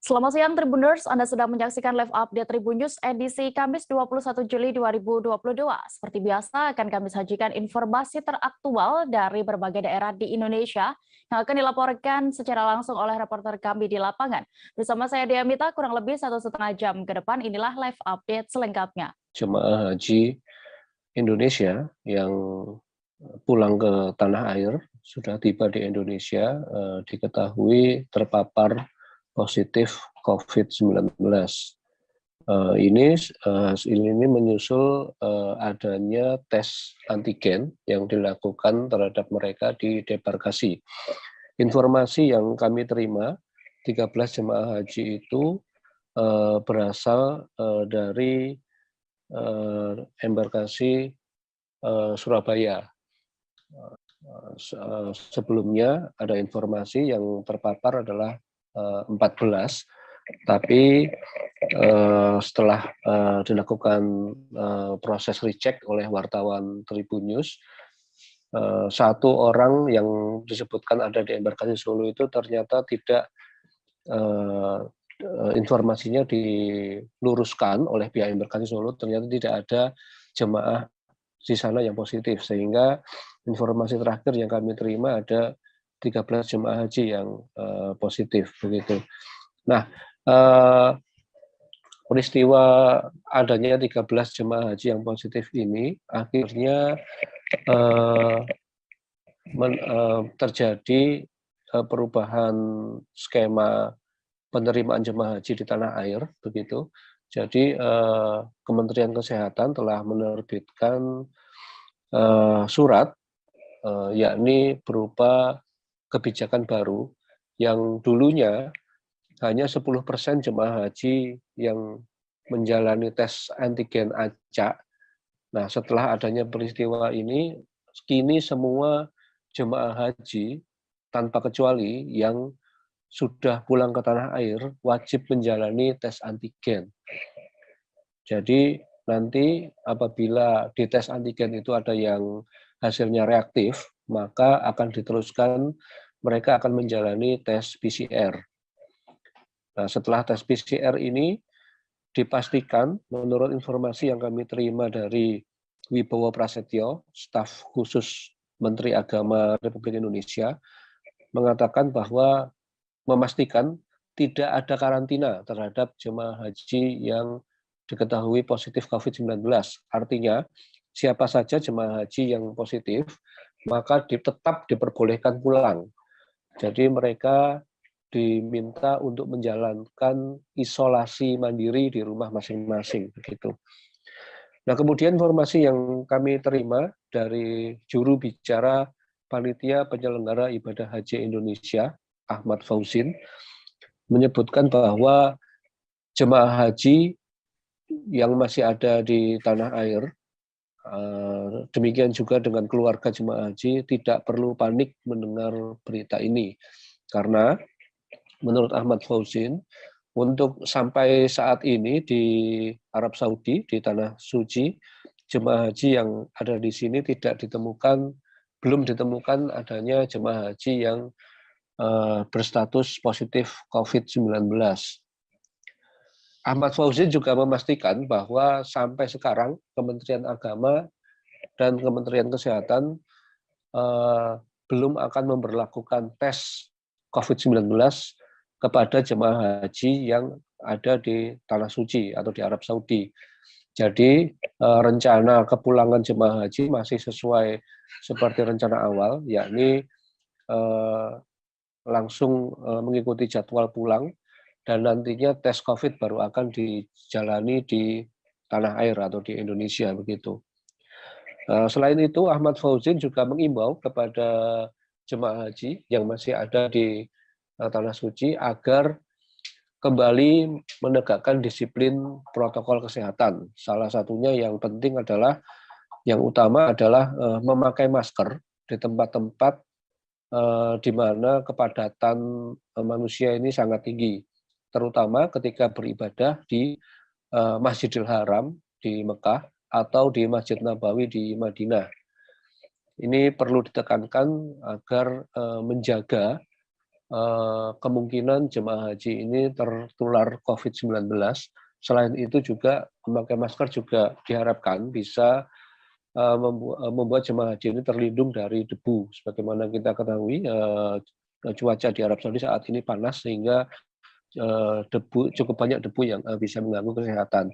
Selamat siang Tribuners, Anda sedang menyaksikan live update Tribun News edisi Kamis 21 Juli 2022. Seperti biasa akan kami sajikan informasi teraktual dari berbagai daerah di Indonesia yang akan dilaporkan secara langsung oleh reporter kami di lapangan. Bersama saya Dea Mita, kurang lebih 1,5 jam ke depan inilah live update selengkapnya. Jemaah haji Indonesia yang pulang ke tanah air sudah tiba di Indonesia diketahui terpapar positif COVID-19. Hasil ini menyusul adanya tes antigen yang dilakukan terhadap mereka di debarkasi. Informasi yang kami terima, 13 jemaah haji itu berasal dari embarkasi Surabaya. Sebelumnya ada informasi yang terpapar adalah 14, tapi setelah dilakukan proses recheck oleh wartawan Tribun News, satu orang yang disebutkan ada di embarkasi Solo itu ternyata tidak informasinya diluruskan oleh pihak embarkasi Solo, ternyata tidak ada jemaah di sana yang positif, sehingga informasi terakhir yang kami terima ada 13 jemaah haji yang positif begitu. Nah, peristiwa adanya 13 jemaah haji yang positif ini akhirnya terjadi perubahan skema penerimaan jemaah haji di tanah air begitu. Jadi Kementerian Kesehatan telah menerbitkan surat yakni berupa kebijakan baru yang dulunya hanya 10% jemaah haji yang menjalani tes antigen acak. Nah, setelah adanya peristiwa ini, kini semua jemaah haji tanpa kecuali yang sudah pulang ke tanah air wajib menjalani tes antigen. Jadi nanti apabila di tes antigen itu ada yang hasilnya reaktif, maka akan diteruskan mereka akan menjalani tes PCR. Nah, setelah tes PCR ini dipastikan menurut informasi yang kami terima dari Wibowo Prasetyo, staf khusus Menteri Agama Republik Indonesia, mengatakan bahwa memastikan tidak ada karantina terhadap jemaah haji yang diketahui positif COVID-19. Artinya, siapa saja jemaah haji yang positif, maka tetap diperbolehkan pulang. Jadi mereka diminta untuk menjalankan isolasi mandiri di rumah masing-masing. Begitu. Nah, kemudian informasi yang kami terima dari juru bicara Panitia Penyelenggara Ibadah Haji Indonesia, Ahmad Fauzin, menyebutkan bahwa jemaah haji yang masih ada di tanah air, demikian juga dengan keluarga jemaah haji, tidak perlu panik mendengar berita ini. Karena menurut Ahmad Fauzin, untuk sampai saat ini di Arab Saudi, di Tanah Suci, jemaah haji yang ada di sini belum ditemukan adanya jemaah haji yang berstatus positif COVID-19. Ahmad Fauzin juga memastikan bahwa sampai sekarang Kementerian Agama dan Kementerian Kesehatan belum akan memberlakukan tes COVID-19 kepada jemaah haji yang ada di Tanah Suci atau di Arab Saudi. Jadi rencana kepulangan jemaah haji masih sesuai seperti rencana awal, yakni langsung mengikuti jadwal pulang dan nantinya tes COVID baru akan dijalani di tanah air atau di Indonesia begitu. Selain itu, Ahmad Fauzin juga mengimbau kepada jemaah haji yang masih ada di Tanah Suci agar kembali menegakkan disiplin protokol kesehatan. Salah satunya yang penting adalah, yang utama adalah memakai masker di tempat-tempat di mana kepadatan manusia ini sangat tinggi, terutama ketika beribadah di Masjidil Haram di Mekah atau di Masjid Nabawi di Madinah. Ini perlu ditekankan agar menjaga kemungkinan jemaah haji ini tertular COVID-19. Selain itu juga memakai masker juga diharapkan bisa membuat jemaah haji ini terlindung dari debu. Sebagaimana kita ketahui, cuaca di Arab Saudi saat ini panas sehingga cukup banyak debu yang bisa mengganggu kesehatan.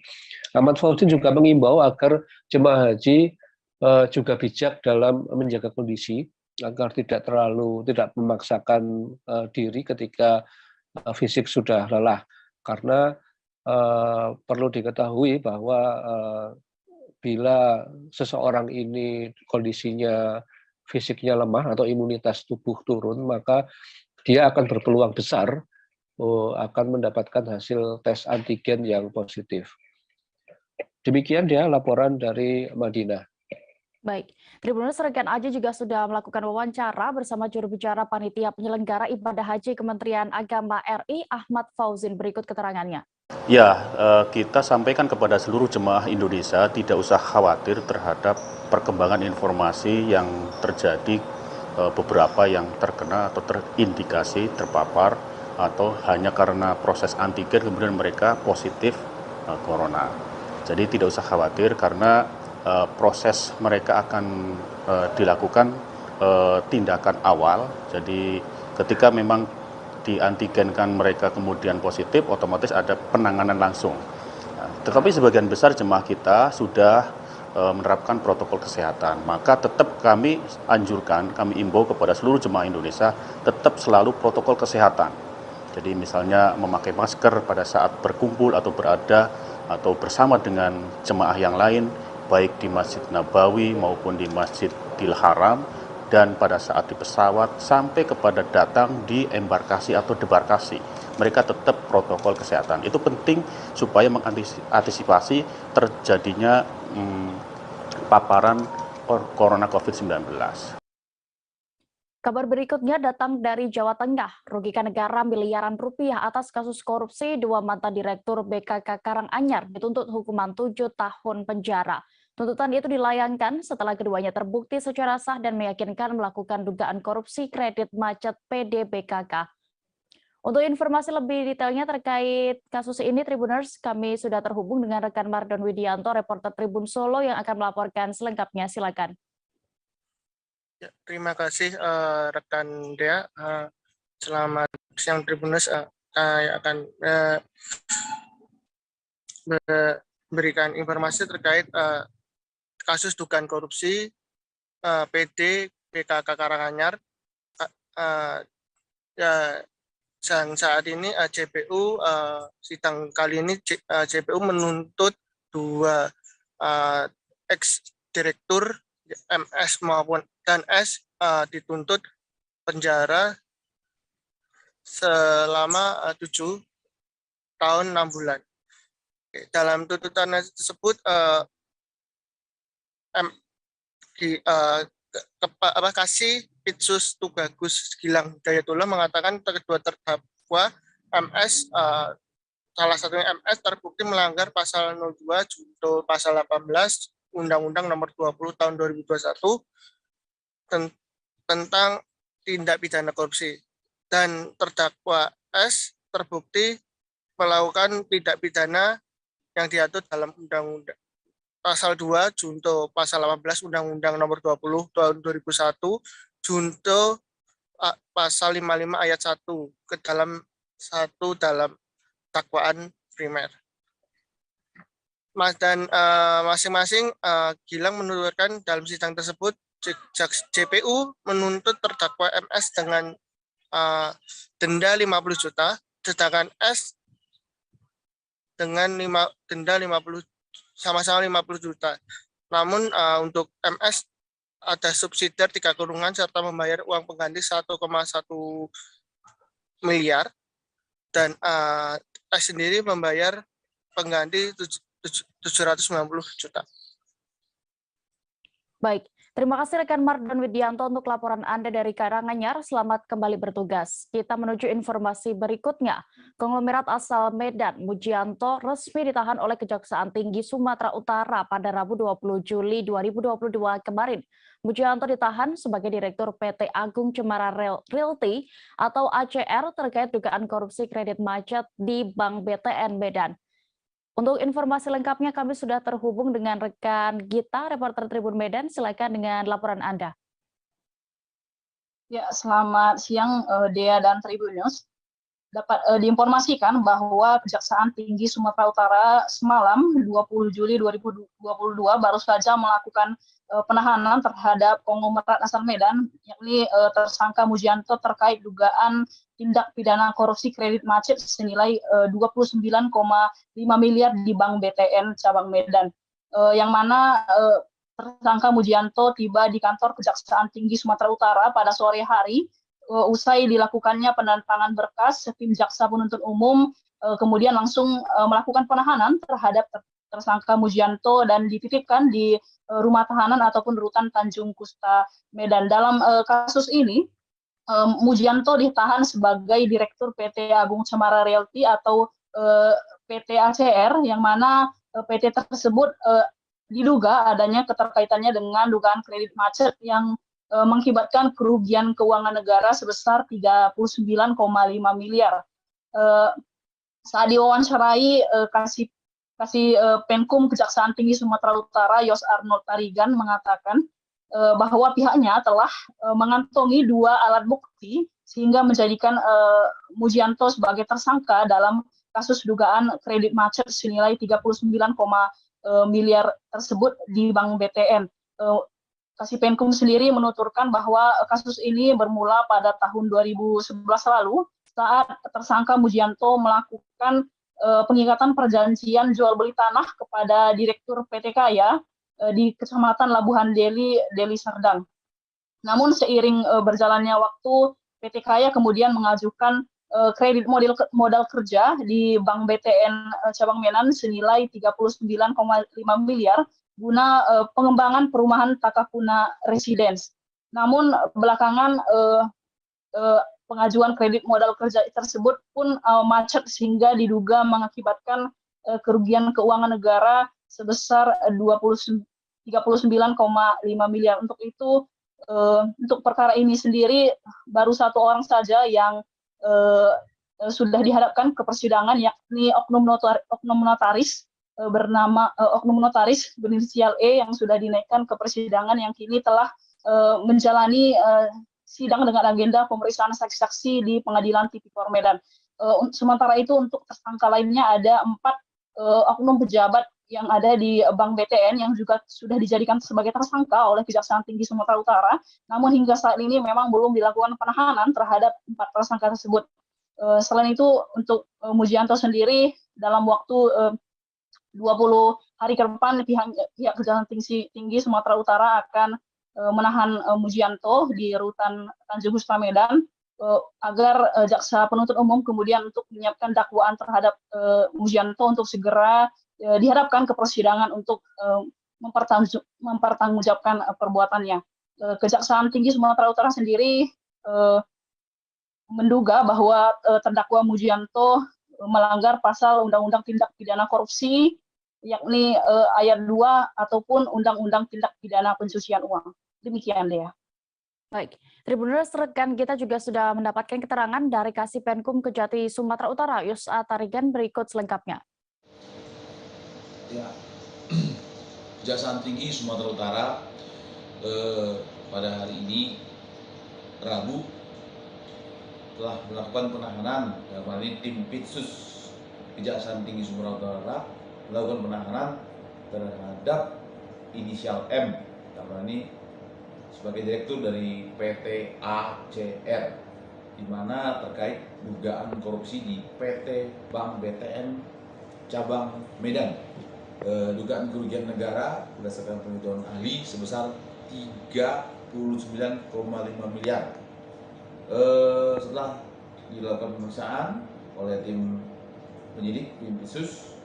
Ahmad Fauzin juga mengimbau agar jemaah haji juga bijak dalam menjaga kondisi agar tidak memaksakan diri ketika fisik sudah lelah, karena perlu diketahui bahwa bila seseorang ini kondisinya fisiknya lemah atau imunitas tubuh turun, maka dia akan berpeluang besar akan mendapatkan hasil tes antigen yang positif. Demikian dia laporan dari Madinah. Baik, Tribuners, rekan Aji juga sudah melakukan wawancara bersama juru bicara panitia penyelenggara ibadah haji Kementerian Agama RI, Ahmad Fauzin. Berikut keterangannya. Ya, kita sampaikan kepada seluruh jemaah Indonesia tidak usah khawatir terhadap perkembangan informasi yang terjadi, beberapa yang terkena atau terindikasi terpapar atau hanya karena proses antigen kemudian mereka positif corona. Jadi tidak usah khawatir karena proses mereka akan dilakukan tindakan awal. Jadi ketika memang diantigenkan mereka kemudian positif, otomatis ada penanganan langsung. Tetapi sebagian besar jemaah kita sudah menerapkan protokol kesehatan. Maka tetap kami anjurkan, kami imbau kepada seluruh jemaah Indonesia tetap selalu protokol kesehatan. Jadi misalnya memakai masker pada saat berkumpul atau berada atau bersama dengan jemaah yang lain, baik di Masjid Nabawi maupun di Masjidil Haram, dan pada saat di pesawat sampai kepada datang di embarkasi atau debarkasi. Mereka tetap protokol kesehatan. Itu penting supaya mengantisipasi terjadinya paparan corona COVID-19. Kabar berikutnya datang dari Jawa Tengah. Rugikan negara miliaran rupiah atas kasus korupsi dua mantan direktur BKK Karanganyar dituntut hukuman 7 tahun penjara. Tuntutan itu dilayangkan setelah keduanya terbukti secara sah dan meyakinkan melakukan dugaan korupsi kredit macet PD BKK. Untuk informasi lebih detailnya terkait kasus ini, Tribuners, kami sudah terhubung dengan rekan Mardon Widianto, reporter Tribun Solo yang akan melaporkan selengkapnya. Silakan. Ya, terima kasih rekan Dea. Selamat siang Tribuners. Saya akan memberikan informasi terkait kasus dugaan korupsi PD BKK Karanganyar. Saat ini JPU sidang kali ini JPU menuntut dua ex direktur MS maupun dan S dituntut penjara selama 7 tahun 6 bulan. Dalam tuntutan tersebut Kasih Pitsus Tubagus Gilang Hidayatullah mengatakan kedua terdakwa MS, salah satunya MS terbukti melanggar pasal 02 junto pasal 18 Undang-Undang Nomor 20 Tahun 2021 tentang tindak pidana korupsi, dan terdakwa S terbukti melakukan tindak pidana yang diatur dalam Undang-Undang pasal 2 junto pasal 18 Undang-Undang Nomor 20 Tahun 2001 junto pasal 55 ayat 1 ke dalam dalam dakwaan primer. Dan masing-masing Gilang menuturkan dalam sidang tersebut JPU menuntut terdakwa MS dengan denda 50 juta, sedangkan S dengan denda 50 sama-sama 50 juta. Namun untuk MS ada subsidiar 3 kurungan serta membayar uang pengganti 1,1 miliar, dan S sendiri membayar pengganti 790 juta. Baik, terima kasih rekan Mardon Widianto untuk laporan Anda dari Karanganyar. Selamat kembali bertugas. Kita menuju informasi berikutnya. Konglomerat asal Medan, Mujianto, resmi ditahan oleh Kejaksaan Tinggi Sumatera Utara pada Rabu 20 Juli 2022 kemarin. Mujianto ditahan sebagai Direktur PT Agung Cemara Realty atau ACR terkait dugaan korupsi kredit macet di Bank BTN Medan. Untuk informasi lengkapnya kami sudah terhubung dengan rekan Gita, reporter Tribun Medan. Silakan dengan laporan Anda. Ya, selamat siang Dea dan Tribun News. Dapat diinformasikan bahwa Kejaksaan Tinggi Sumatera Utara semalam 20 Juli 2022 baru saja melakukan penahanan terhadap konglomerat asal Medan, yakni tersangka Mujianto terkait dugaan tindak pidana korupsi kredit macet senilai 29,5 miliar di Bank BTN cabang Medan, yang mana tersangka Mujianto tiba di kantor Kejaksaan Tinggi Sumatera Utara pada sore hari. Usai dilakukannya penandatangan berkas, tim jaksa penuntut umum kemudian langsung melakukan penahanan terhadap tersangka Mujianto dan dititipkan di rumah tahanan ataupun rutan Tanjung Kusta Medan. Dalam kasus ini, Mujianto ditahan sebagai Direktur PT Agung Cemara Realty atau PT ACR, yang mana PT tersebut diduga adanya keterkaitannya dengan dugaan kredit macet yang mengakibatkan kerugian keuangan negara sebesar 39,5 miliar. Saat diwawancarai Kasih Penkum Kejaksaan Tinggi Sumatera Utara Yos Arnold Tarigan mengatakan bahwa pihaknya telah mengantongi 2 alat bukti sehingga menjadikan Mujianto sebagai tersangka dalam kasus dugaan kredit macet senilai 39, miliar tersebut di Bank BTN. Kasih Penkum sendiri menuturkan bahwa kasus ini bermula pada tahun 2011 lalu saat tersangka Mujianto melakukan pengikatan perjanjian jual beli tanah kepada Direktur PT Kaya di Kecamatan Labuhan Deli Serdang. Namun seiring berjalannya waktu, PT Kaya kemudian mengajukan kredit modal kerja di Bank BTN cabang Medan senilai 39,5 miliar guna pengembangan perumahan Takapuna Residence. Namun belakangan pengajuan kredit modal kerja tersebut pun macet sehingga diduga mengakibatkan kerugian keuangan negara sebesar 39,5 miliar. Untuk itu, untuk perkara ini sendiri baru 1 orang saja yang sudah dihadapkan ke persidangan, yakni oknum notaris bernama oknum notaris berinisial E yang sudah dinaikkan ke persidangan yang kini telah menjalani sidang dengan agenda pemeriksaan saksi-saksi di Pengadilan Tipikor Medan. Sementara itu untuk tersangka lainnya ada 4 oknum pejabat yang ada di Bank BTN yang juga sudah dijadikan sebagai tersangka oleh Kejaksaan Tinggi Sumatera Utara. Namun hingga saat ini memang belum dilakukan penahanan terhadap 4 tersangka tersebut. Selain itu untuk Mujianto sendiri dalam waktu 20 hari ke depan pihak Kejaksaan Tinggi Sumatera Utara akan menahan Mujianto di rutan Tanjung Kusta Medan agar jaksa penuntut umum kemudian untuk menyiapkan dakwaan terhadap Mujianto untuk segera diharapkan ke persidangan untuk mempertanggungjawabkan perbuatannya. Kejaksaan Tinggi Sumatera Utara sendiri menduga bahwa terdakwa Mujianto melanggar pasal Undang-Undang Tindak Pidana Korupsi, yakni ayat 2 ataupun Undang-Undang Tindak Pidana Pencucian Uang. Demikian, Dea. Baik, Tribuners, rekan kita juga sudah mendapatkan keterangan dari Kasih Penkum Kejati Sumatera Utara, Yos Tarigan, berikut selengkapnya. Ya, Kejaksaan Tinggi Sumatera Utara pada hari ini, Rabu, telah melakukan penahanan, dalam ini tim Pitsus Kejaksaan Tinggi Sumatera Utara melakukan penahanan terhadap inisial M, dalam ini sebagai direktur dari PT ACR, di mana terkait dugaan korupsi di PT Bank BTN cabang Medan. Dugaan kerugian negara berdasarkan penghitungan ahli sebesar 39,5 miliar. Setelah dilakukan pemeriksaan oleh tim penyidik, tim Pitsus,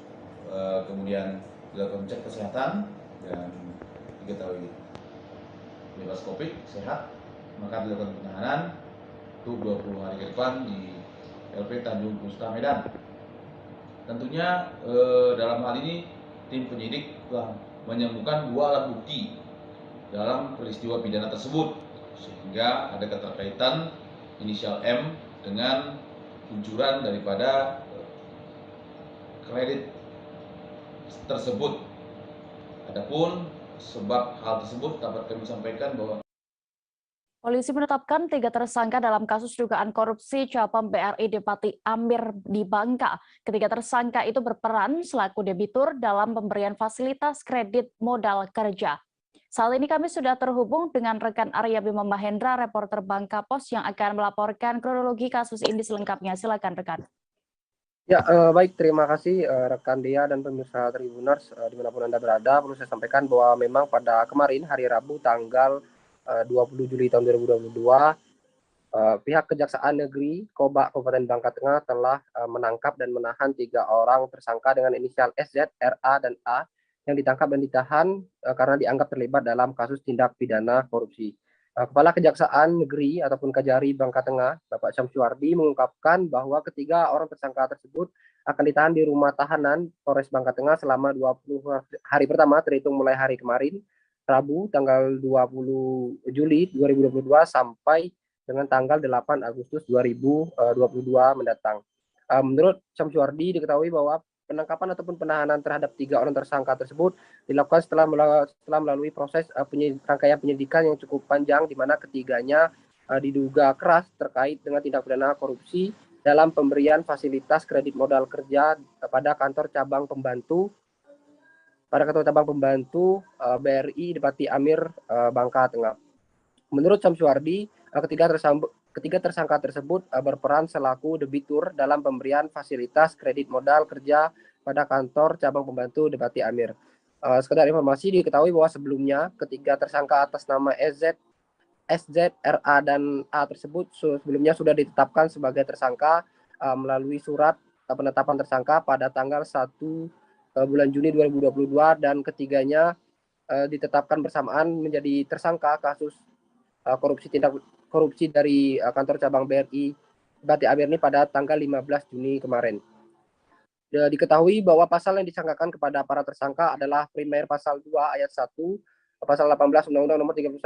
kemudian dilakukan cek kesehatan dan diketahui bebas COVID, sehat, maka dilakukan penahanan untuk 20 hari ke depan di LP Tanjung Kusta Medan. Tentunya dalam hal ini tim penyidik telah menemukan 2 alat bukti dalam peristiwa pidana tersebut, sehingga ada keterkaitan inisial M dengan kucuran daripada kredit tersebut. Adapun sebab hal tersebut dapat kami sampaikan bahwa Polisi menetapkan 3 tersangka dalam kasus dugaan korupsi cabang BRI Depati Amir di Bangka. Ketiga tersangka itu berperan selaku debitur dalam pemberian fasilitas kredit modal kerja. Saat ini kami sudah terhubung dengan rekan Arya Bima Mahendra, reporter Bangka Pos yang akan melaporkan kronologi kasus ini selengkapnya. Silakan rekan. Ya, baik, terima kasih rekan Dea dan pemirsa Tribuners dimanapun Anda berada. Perlu saya sampaikan bahwa memang pada kemarin hari Rabu tanggal 20 Juli tahun 2022, pihak Kejaksaan Negeri Kobak Kabupaten Bangka Tengah telah menangkap dan menahan 3 orang tersangka dengan inisial SZ, RA, dan A yang ditangkap dan ditahan karena dianggap terlibat dalam kasus tindak pidana korupsi. Kepala Kejaksaan Negeri ataupun Kajari Bangka Tengah, Bapak Syamsuardi, mengungkapkan bahwa ketiga orang tersangka tersebut akan ditahan di rumah tahanan Polres Bangka Tengah selama 20 hari pertama terhitung mulai hari kemarin, Rabu tanggal 20 Juli 2022 sampai dengan tanggal 8 Agustus 2022 mendatang. Menurut Syamsuardi diketahui bahwa penangkapan ataupun penahanan terhadap 3 orang tersangka tersebut dilakukan setelah melalui proses rangkaian penyidikan yang cukup panjang, di mana ketiganya diduga keras terkait dengan tindak pidana korupsi dalam pemberian fasilitas kredit modal kerja pada kantor cabang pembantu BRI Depati Amir Bangka Tengah. Menurut Syamsuardi, ketiga tersangka tersebut berperan selaku debitur dalam pemberian fasilitas kredit modal kerja pada kantor cabang pembantu Depati Amir. Sekedar informasi, diketahui bahwa sebelumnya ketiga tersangka atas nama SZ, RA, dan A tersebut sebelumnya sudah ditetapkan sebagai tersangka melalui surat penetapan tersangka pada tanggal 1 bulan Juni 2022, dan ketiganya ditetapkan bersamaan menjadi tersangka kasus korupsi dari kantor cabang BRI Depati Amir ini pada tanggal 15 Juni kemarin. Diketahui bahwa pasal yang disangkakan kepada para tersangka adalah primer pasal 2 ayat 1 pasal 18 Undang-Undang Nomor 31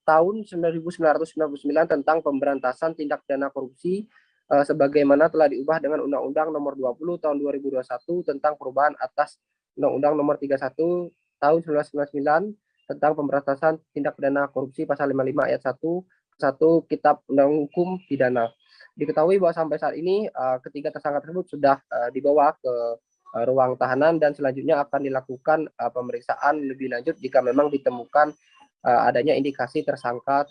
tahun 1999 tentang pemberantasan tindak pidana korupsi, sebagaimana telah diubah dengan Undang-Undang Nomor 20 tahun 2021 tentang perubahan atas Undang-Undang Nomor 31 tahun 1999 tentang pemberantasan tindak pidana korupsi pasal 55 ayat 1 Kitab Undang Hukum Pidana. Diketahui bahwa sampai saat ini ketiga tersangka tersebut sudah dibawa ke ruang tahanan dan selanjutnya akan dilakukan pemeriksaan lebih lanjut jika memang ditemukan adanya indikasi tersangka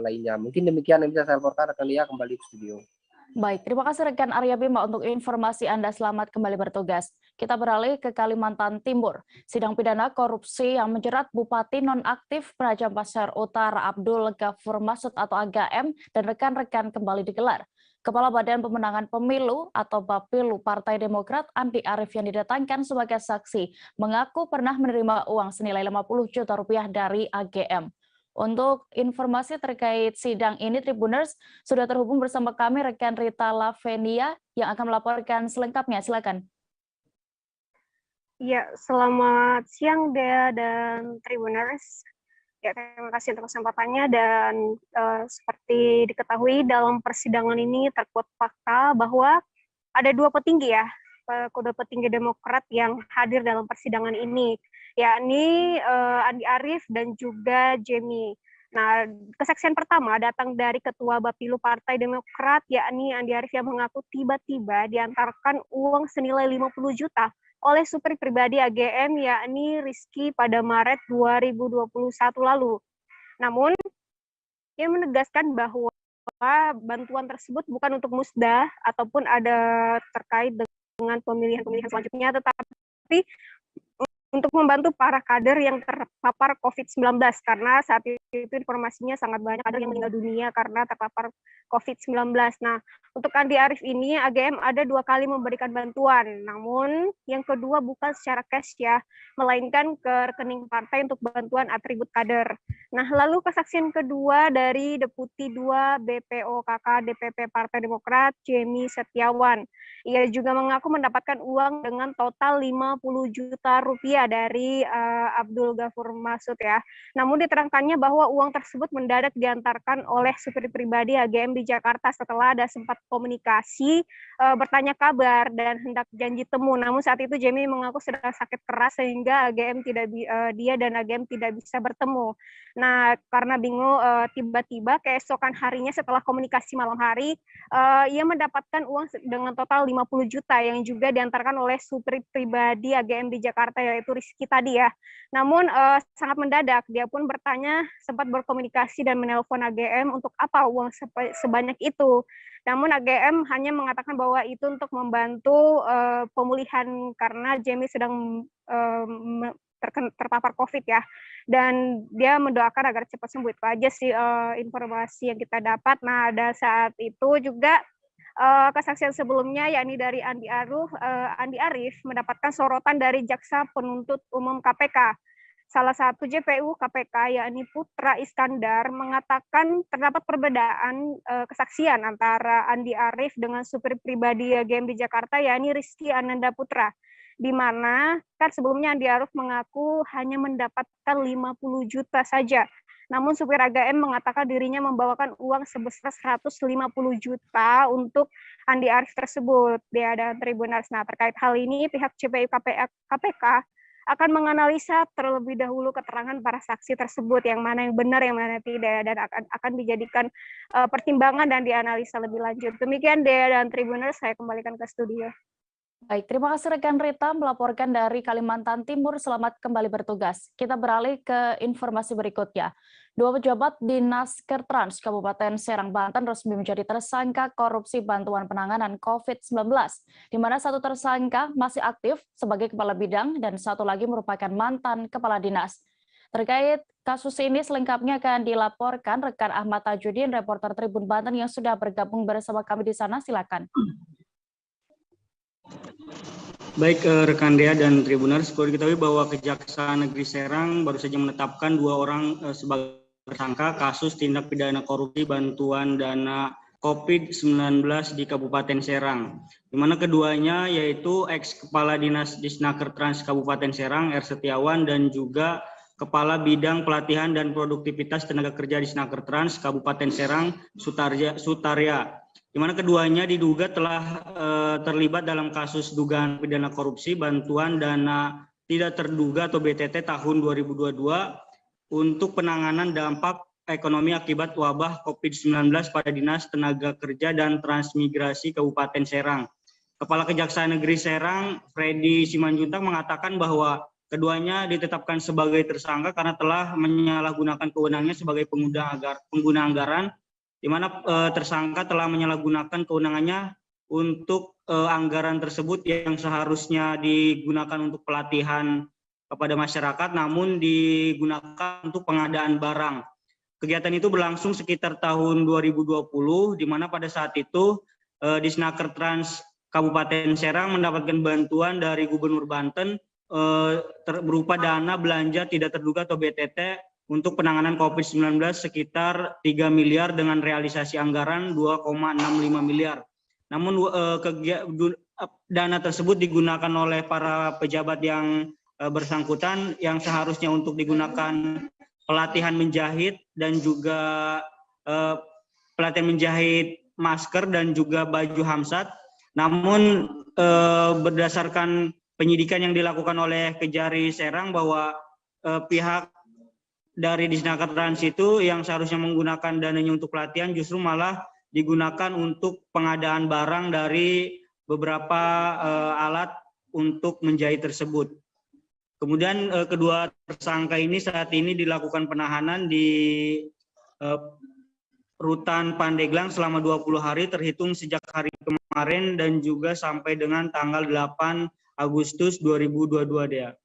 lainnya. Mungkin demikian yang bisa saya laporkan, rekan Lia, kembali ke studio. Baik, terima kasih rekan Arya Bima untuk informasi Anda. Selamat kembali bertugas. Kita beralih ke Kalimantan Timur. Sidang pidana korupsi yang menjerat Bupati nonaktif Penajam Pasir Utara Abdul Ghafur Masud atau AGM dan rekan-rekan kembali digelar. Kepala Badan Pemenangan Pemilu atau Bapilu Partai Demokrat Andi Arief yang didatangkan sebagai saksi mengaku pernah menerima uang senilai 50 juta rupiah dari AGM. Untuk informasi terkait sidang ini, Tribuners, sudah terhubung bersama kami rekan Rita Lavenia yang akan melaporkan selengkapnya. Silakan. Ya, selamat siang Dea dan Tribuners. Ya, terima kasih untuk kesempatannya dan seperti diketahui dalam persidangan ini terkuat fakta bahwa ada 2 petinggi petinggi Demokrat yang hadir dalam persidangan ini, yakni Andi Arief dan juga Jemi. Nah, kesaksian pertama datang dari Ketua Bapilu Partai Demokrat, yakni Andi Arief, yang mengaku tiba-tiba diantarkan uang senilai 50 juta oleh supir pribadi AGM, yakni Rizky pada Maret 2021 lalu. Namun, ia menegaskan bahwa bantuan tersebut bukan untuk musda ataupun ada terkait dengan pemilihan selanjutnya, tetapi untuk membantu para kader yang terpapar COVID-19, karena saat itu informasinya sangat banyak kader yang meninggal dunia karena terpapar COVID-19. Nah, untuk Andi Arief ini, AGM ada 2 kali memberikan bantuan, namun yang kedua bukan secara cash melainkan ke rekening partai untuk bantuan atribut kader. Nah, lalu kesaksian kedua dari Deputi 2 BPOKK DPP Partai Demokrat, Jemi Setiawan. Ia juga mengaku mendapatkan uang dengan total 50 juta rupiah dari Abdul Ghafur Masud ya. Namun diterangkannya bahwa uang tersebut mendadak diantarkan oleh supir pribadi AGM di Jakarta setelah ada sempat komunikasi, bertanya kabar dan hendak janji temu. Namun saat itu Jemi mengaku sedang sakit keras sehingga dia dan AGM tidak bisa bertemu. Nah, karena bingung, tiba-tiba keesokan harinya setelah komunikasi malam hari, ia mendapatkan uang dengan total 50 juta yang juga diantarkan oleh supir pribadi AGM di Jakarta, yaitu Rizky tadi ya. Namun sangat mendadak, dia pun bertanya, sempat berkomunikasi dan menelpon AGM untuk apa uang sebanyak itu. Namun AGM hanya mengatakan bahwa itu untuk membantu pemulihan karena Jemi sedang terpapar COVID ya, dan dia mendoakan agar cepat sembuh. Itu aja sih informasi yang kita dapat. Nah, ada saat itu juga kesaksian sebelumnya, yakni dari Andi Arief mendapatkan sorotan dari Jaksa Penuntut Umum KPK. Salah satu JPU KPK, yakni Putra Iskandar, mengatakan terdapat perbedaan kesaksian antara Andi Arief dengan supir pribadi AGM di Jakarta, yakni Rizky Ananda Putra, di mana kan sebelumnya Andi Arief mengaku hanya mendapatkan 50 juta saja. Namun supir AGM mengatakan dirinya membawakan uang sebesar 150 juta untuk Andi Arief tersebut. Dia dan Tribuners. Nah, terkait hal ini pihak JPU KPK akan menganalisa terlebih dahulu keterangan para saksi tersebut, yang mana yang benar, yang mana tidak, dan akan dijadikan pertimbangan dan dianalisa lebih lanjut. Demikian Dea dan Tribuners, saya kembalikan ke studio. Baik, terima kasih rekan Rita melaporkan dari Kalimantan Timur. Selamat kembali bertugas. Kita beralih ke informasi berikutnya. 2 pejabat Dinas Kertrans Kabupaten Serang, Banten resmi menjadi tersangka korupsi bantuan penanganan COVID-19, di mana satu tersangka masih aktif sebagai kepala bidang dan satu lagi merupakan mantan kepala dinas. Terkait kasus ini selengkapnya akan dilaporkan rekan Ahmad Tajudin, reporter Tribun Banten yang sudah bergabung bersama kami di sana. Silakan. Baik rekan Dea dan Tribuners, perlu diketahui bahwa Kejaksaan Negeri Serang baru saja menetapkan 2 orang sebagai tersangka kasus tindak pidana korupsi bantuan dana COVID-19 di Kabupaten Serang, di mana keduanya yaitu ex-kepala Dinas Disnaker Trans Kabupaten Serang R. Setiawan dan juga Kepala Bidang Pelatihan dan Produktivitas Tenaga Kerja Disnaker Trans Kabupaten Serang Sutarya, di mana keduanya diduga telah terlibat dalam kasus dugaan pidana korupsi bantuan dana tidak terduga atau BTT tahun 2022 untuk penanganan dampak ekonomi akibat wabah COVID-19 pada Dinas Tenaga Kerja dan Transmigrasi Kabupaten Serang. Kepala Kejaksaan Negeri Serang, Freddy Simanjuntak, mengatakan bahwa keduanya ditetapkan sebagai tersangka karena telah menyalahgunakan kewenangannya sebagai pengguna anggaran, di mana tersangka telah menyalahgunakan kewenangannya untuk anggaran tersebut yang seharusnya digunakan untuk pelatihan kepada masyarakat, namun digunakan untuk pengadaan barang. Kegiatan itu berlangsung sekitar tahun 2020, di mana pada saat itu Disnaker Trans Kabupaten Serang mendapatkan bantuan dari Gubernur Banten berupa dana belanja tidak terduga atau BTT untuk penanganan COVID-19 sekitar 3 miliar dengan realisasi anggaran 2,65 miliar. Namun dana tersebut digunakan oleh para pejabat yang bersangkutan yang seharusnya untuk digunakan pelatihan menjahit dan juga pelatihan menjahit masker dan juga baju hamsat. Namun berdasarkan penyidikan yang dilakukan oleh Kejari Serang bahwa pihak dari Disnaker Trans itu yang seharusnya menggunakan dananya untuk pelatihan justru malah digunakan untuk pengadaan barang dari beberapa alat untuk menjahit tersebut. Kemudian kedua tersangka ini saat ini dilakukan penahanan di Rutan Pandeglang selama 20 hari terhitung sejak hari kemarin dan juga sampai dengan tanggal 8 Agustus 2022 dia.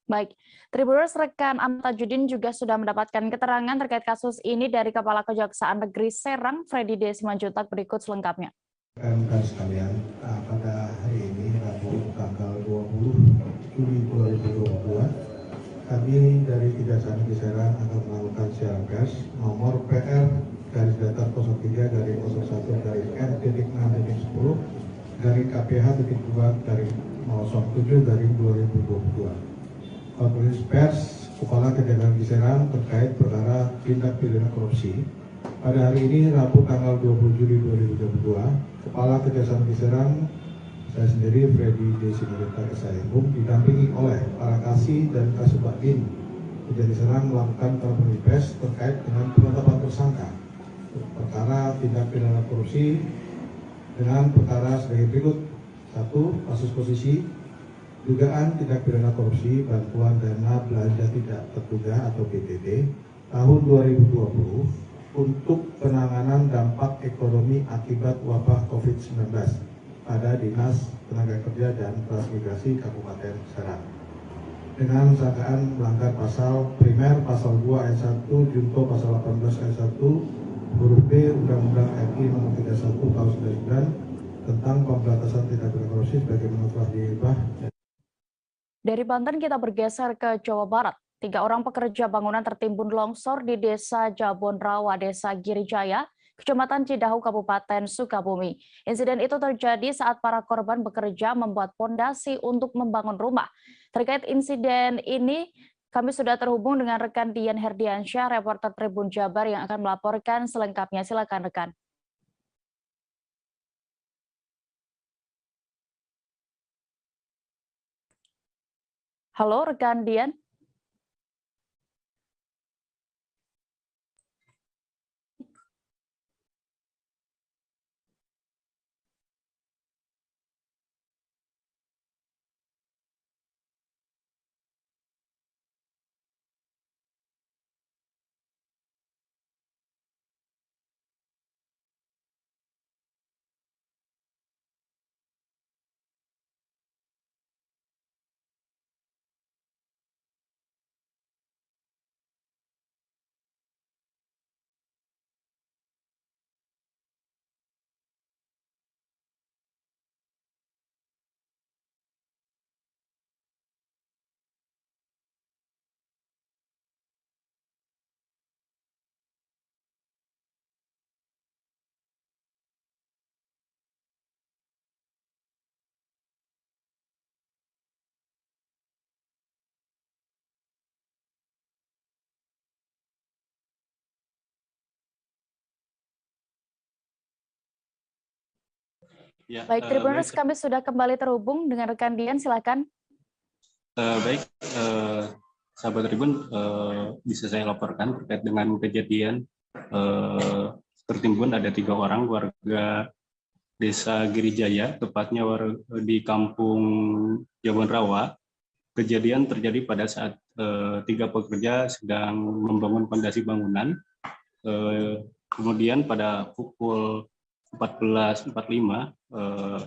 Baik, Tribuners, rekan Ahmad Tajudin juga sudah mendapatkan keterangan terkait kasus ini dari Kepala Kejaksaan Negeri Serang, Freddy D. Simanjuntak, berikut selengkapnya. Rekan sekalian, pada hari ini Rabu tanggal 20 Juli 2022, kami dari Kejaksaan Negeri Serang akan melakukan siaran pers nomor PR garis datar 03 garis 01 garis M.6.10 garis KPH titik 2 garis 07 garis 2022. Konferensi pers Kepala Kejaksaan Serang terkait perkara tindak pidana korupsi. Pada hari ini Rabu tanggal 20 Juli 2022, Kepala Kejaksaan Serang saya sendiri Freddy D. Simanjuntak SIM didampingi oleh para kasih dan kasubagin Kejaksaan Serang melakukan konferensi pers terkait dengan penetapan tersangka perkara tindak pidana korupsi dengan perkara sebagai berikut. 1. Kasus posisi dugaan tindak pidana korupsi bantuan dana belanja tidak terduga atau BTD tahun 2020 untuk penanganan dampak ekonomi akibat wabah COVID-19 pada Dinas Tenaga Kerja dan Transmigrasi Kabupaten Serang dengan sangkaan melanggar pasal primer pasal 2 ayat 1 junto pasal 18 ayat 1 huruf B Undang-Undang RI Nomor 31 Tahun 99 tentang pemberantasan tindak pidana korupsi sebagaimana telah diubah. Dari Banten kita bergeser ke Jawa Barat. 3 orang pekerja bangunan tertimbun longsor di Desa Jabon Rawa, Desa Girijaya, Kecamatan Cidahu, Kabupaten Sukabumi. Insiden itu terjadi saat para korban bekerja membuat pondasi untuk membangun rumah. Terkait insiden ini, kami sudah terhubung dengan rekan Dian Herdiansyah, reporter Tribun Jabar yang akan melaporkan selengkapnya. Silakan rekan. Halo rekan Dian. Ya, Baik, Tribuners, kami sudah kembali terhubung dengan rekan Dian, silakan. Sahabat Tribun, bisa saya laporkan terkait dengan kejadian tertimbun ada 3 orang warga Desa Girijaya, tepatnya di Kampung Jabon Rawa. Kejadian terjadi pada saat 3 pekerja sedang membangun pondasi bangunan. Kemudian pada pukul 14.45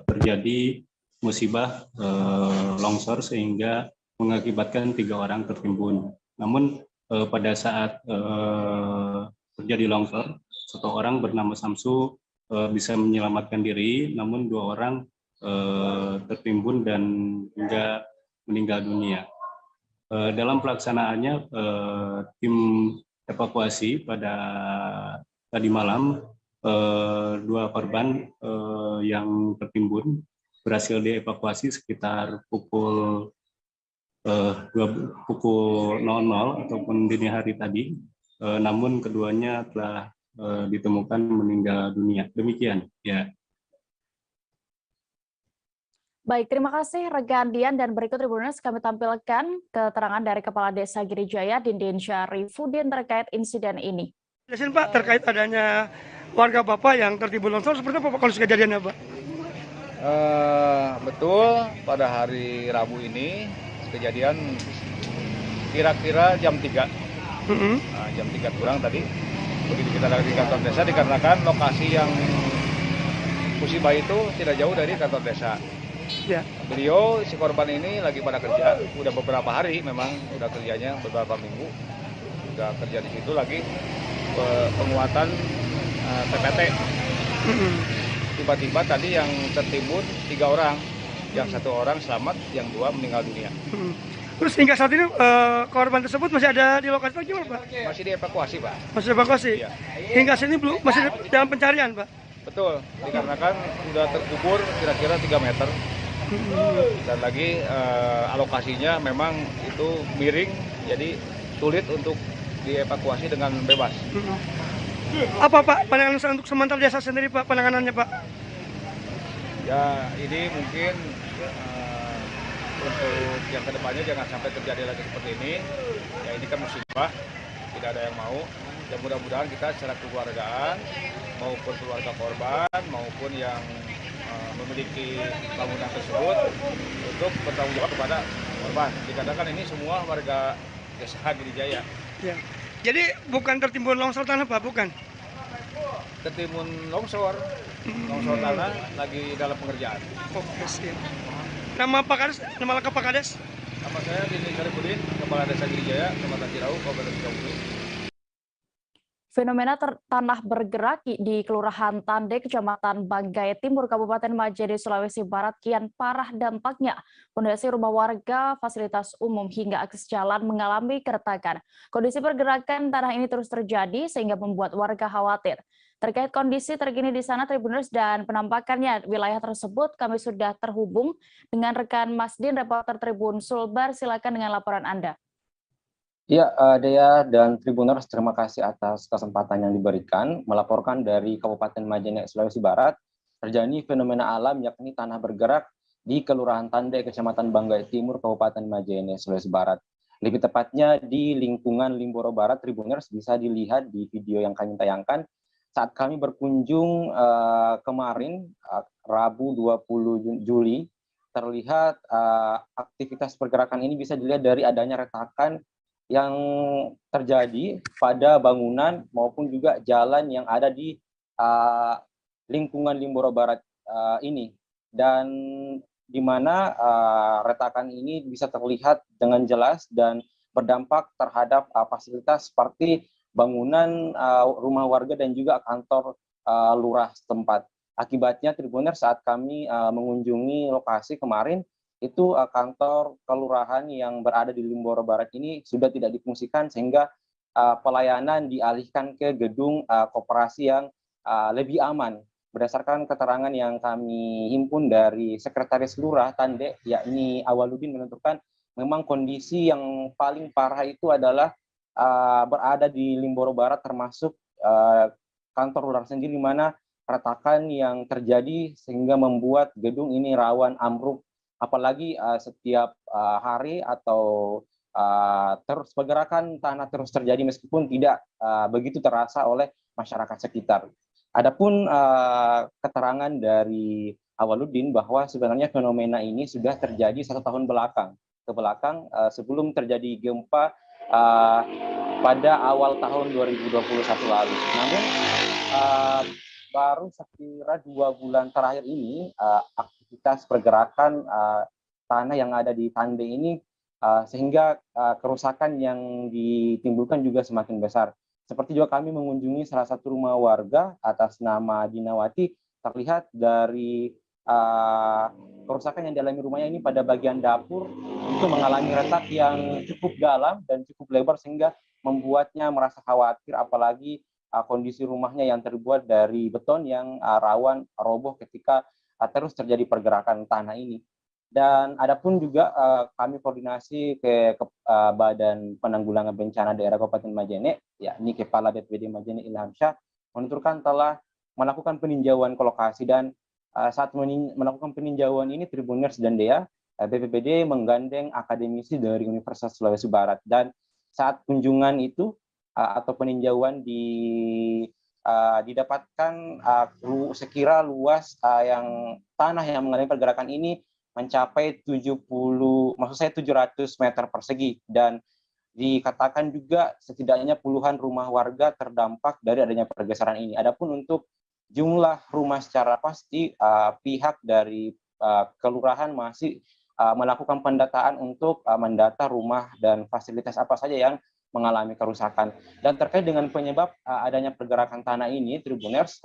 terjadi musibah longsor sehingga mengakibatkan 3 orang tertimbun. Namun pada saat terjadi longsor, 1 orang bernama Samsu bisa menyelamatkan diri, namun 2 orang tertimbun dan hingga meninggal dunia. Dalam pelaksanaannya, tim evakuasi pada tadi malam 2 korban yang tertimbun berhasil dievakuasi sekitar pukul 00 ataupun dini hari tadi, namun keduanya telah ditemukan meninggal dunia. Demikian ya. Baik, terima kasih rekan Dian, dan berikut Tribuners kami tampilkan keterangan dari Kepala Desa Girijaya Dindin Syarifudin terkait insiden ini. Jelasin Pak terkait adanya warga Bapak yang tertimbun longsor, seperti apa Pak kondisi kejadiannya Pak? Betul, pada hari Rabu ini kejadian kira-kira jam 3. Jam 3 kurang tadi. Begitu kita datang di kantor desa dikarenakan lokasi yang musibah itu tidak jauh dari kantor desa. Ya. Beliau, si korban ini lagi pada kerja, udah beberapa hari memang, udah kerjanya beberapa minggu. Udah kerja di situ lagi penguatan TPT. Tiba-tiba tadi yang tertimbun 3 orang, yang 1 orang selamat, yang 2 meninggal dunia. Terus hingga saat ini korban tersebut masih ada di lokasi atau gimana, Pak? Masih dievakuasi, Pak. Masih evakuasi? Iya. Hingga saat ini belum masih dalam pencarian, Pak? Betul, dikarenakan sudah terkubur kira-kira 3 meter. Dan lagi alokasinya memang itu miring, jadi sulit untuk dievakuasi dengan bebas. Apa, Pak, pandangan untuk sementara desa sendiri, Pak, penanganannya, Pak? Ya, ini mungkin untuk yang kedepannya jangan sampai terjadi lagi seperti ini. Ya, ini kan musibah, tidak ada yang mau. Ya, mudah-mudahan kita secara kekeluargaan maupun keluarga korban maupun yang memiliki bangunan tersebut untuk bertanggung jawab kepada korban. Dikatakan ini semua warga desa Girijaya. Ya. Jadi bukan tertimbun longsor tanah, Pak, bukan? Tertimbun longsor tanah lagi dalam pengerjaan. Oke, siap. Nama Pak Kades, nama lengkap Pak Kades? Nama saya Dini Saripudin, Kepala Desa Girijaya, Kecamatan Cirau, Kabupaten Sukabumi. Fenomena tanah bergerak di Kelurahan Tande, Kecamatan Banggai Timur, Kabupaten Majene, Sulawesi Barat kian parah dampaknya. Pondasi rumah warga, fasilitas umum hingga akses jalan mengalami keretakan. Kondisi pergerakan tanah ini terus terjadi sehingga membuat warga khawatir. Terkait kondisi terkini di sana, Tribuners, dan penampakannya wilayah tersebut, kami sudah terhubung dengan rekan Masdin, reporter Tribun Sulbar. Silakan dengan laporan Anda. Ya, Dea dan Tribuners, terima kasih atas kesempatan yang diberikan. Melaporkan dari Kabupaten Majene, Sulawesi Barat, terjadi fenomena alam yakni tanah bergerak di Kelurahan Tande, Kecamatan Banggai Timur, Kabupaten Majene, Sulawesi Barat. Lebih tepatnya di lingkungan Limboro Barat. Tribuners, bisa dilihat di video yang kami tayangkan saat kami berkunjung kemarin, Rabu 20 Juli, terlihat aktivitas pergerakan ini bisa dilihat dari adanya retakan yang terjadi pada bangunan maupun juga jalan yang ada di lingkungan Limboro Barat ini, dan di mana retakan ini bisa terlihat dengan jelas dan berdampak terhadap fasilitas seperti bangunan rumah warga dan juga kantor lurah setempat. Akibatnya, Tribuner, saat kami mengunjungi lokasi kemarin, itu kantor kelurahan yang berada di Limboro Barat ini sudah tidak difungsikan sehingga pelayanan dialihkan ke gedung koperasi yang lebih aman. Berdasarkan keterangan yang kami himpun dari Sekretaris Lurah Tande, yakni Awaludin, menentukan memang kondisi yang paling parah itu adalah berada di Limboro Barat, termasuk kantor lurah sendiri, di mana retakan yang terjadi sehingga membuat gedung ini rawan ambruk. Apalagi setiap hari atau terus pergerakan tanah terus terjadi meskipun tidak begitu terasa oleh masyarakat sekitar. Adapun keterangan dari Awaludin bahwa sebenarnya fenomena ini sudah terjadi 1 tahun ke belakang sebelum terjadi gempa pada awal tahun 2021 lalu. Namun baru sekira 2 bulan terakhir ini aktivitas pergerakan tanah yang ada di Tande ini sehingga kerusakan yang ditimbulkan juga semakin besar. Seperti juga kami mengunjungi salah satu rumah warga atas nama Dinawati, terlihat dari kerusakan yang dialami rumahnya ini pada bagian dapur itu mengalami retak yang cukup dalam dan cukup lebar sehingga membuatnya merasa khawatir, apalagi kondisi rumahnya yang terbuat dari beton yang rawan roboh ketika terus terjadi pergerakan tanah ini. Dan adapun juga kami koordinasi ke Badan Penanggulangan Bencana Daerah Kabupaten Majene, yakni Kepala BPBD Majene Ilham Syah, menuturkan telah melakukan peninjauan ke lokasi, dan saat melakukan peninjauan ini, Tribuners dan Dea, BPBD menggandeng akademisi dari Universitas Sulawesi Barat, dan saat kunjungan itu atau peninjauan didapatkan sekira luas yang tanah yang mengalami pergerakan ini mencapai 700 meter persegi, dan dikatakan juga setidaknya puluhan rumah warga terdampak dari adanya pergeseran ini. Adapun untuk jumlah rumah secara pasti, pihak dari kelurahan masih melakukan pendataan untuk mendata rumah dan fasilitas apa saja yang mengalami kerusakan. Dan terkait dengan penyebab adanya pergerakan tanah ini, Tribuners,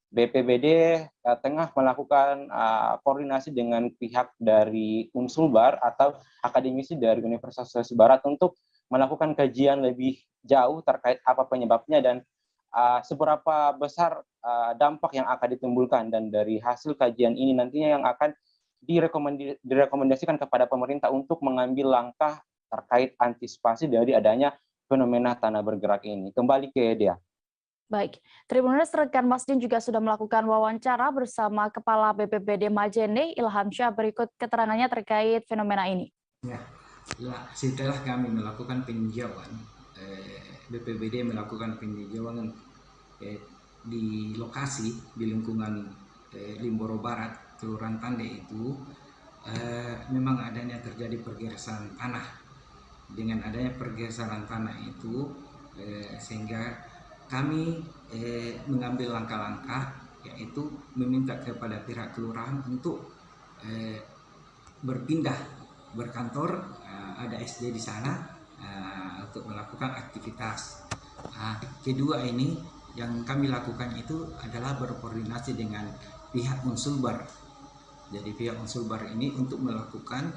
BPBD tengah melakukan koordinasi dengan pihak dari Unsulbar atau akademisi dari Universitas Sulawesi Barat untuk melakukan kajian lebih jauh terkait apa penyebabnya dan seberapa besar dampak yang akan ditimbulkan. Dan dari hasil kajian ini nantinya yang akan direkomendasikan kepada pemerintah untuk mengambil langkah terkait antisipasi dari adanya fenomena tanah bergerak ini. Kembali ke Dea. Baik, Tribuners, rekan Masdin juga sudah melakukan wawancara bersama Kepala BPBD Majene, Ilham Syah. Berikut keterangannya terkait fenomena ini. Ya, setelah kami melakukan peninjauan, BPBD melakukan peninjauan di lokasi di lingkungan Limboro Barat, Kelurahan Tande itu, memang adanya terjadi pergeseran tanah. Dengan adanya pergeseran tanah itu, sehingga kami mengambil langkah-langkah, yaitu meminta kepada pihak kelurahan untuk berpindah berkantor, ada SD di sana untuk melakukan aktivitas. Kedua ini yang kami lakukan itu adalah berkoordinasi dengan pihak Unsulbar. Jadi pihak Unsulbar ini untuk melakukan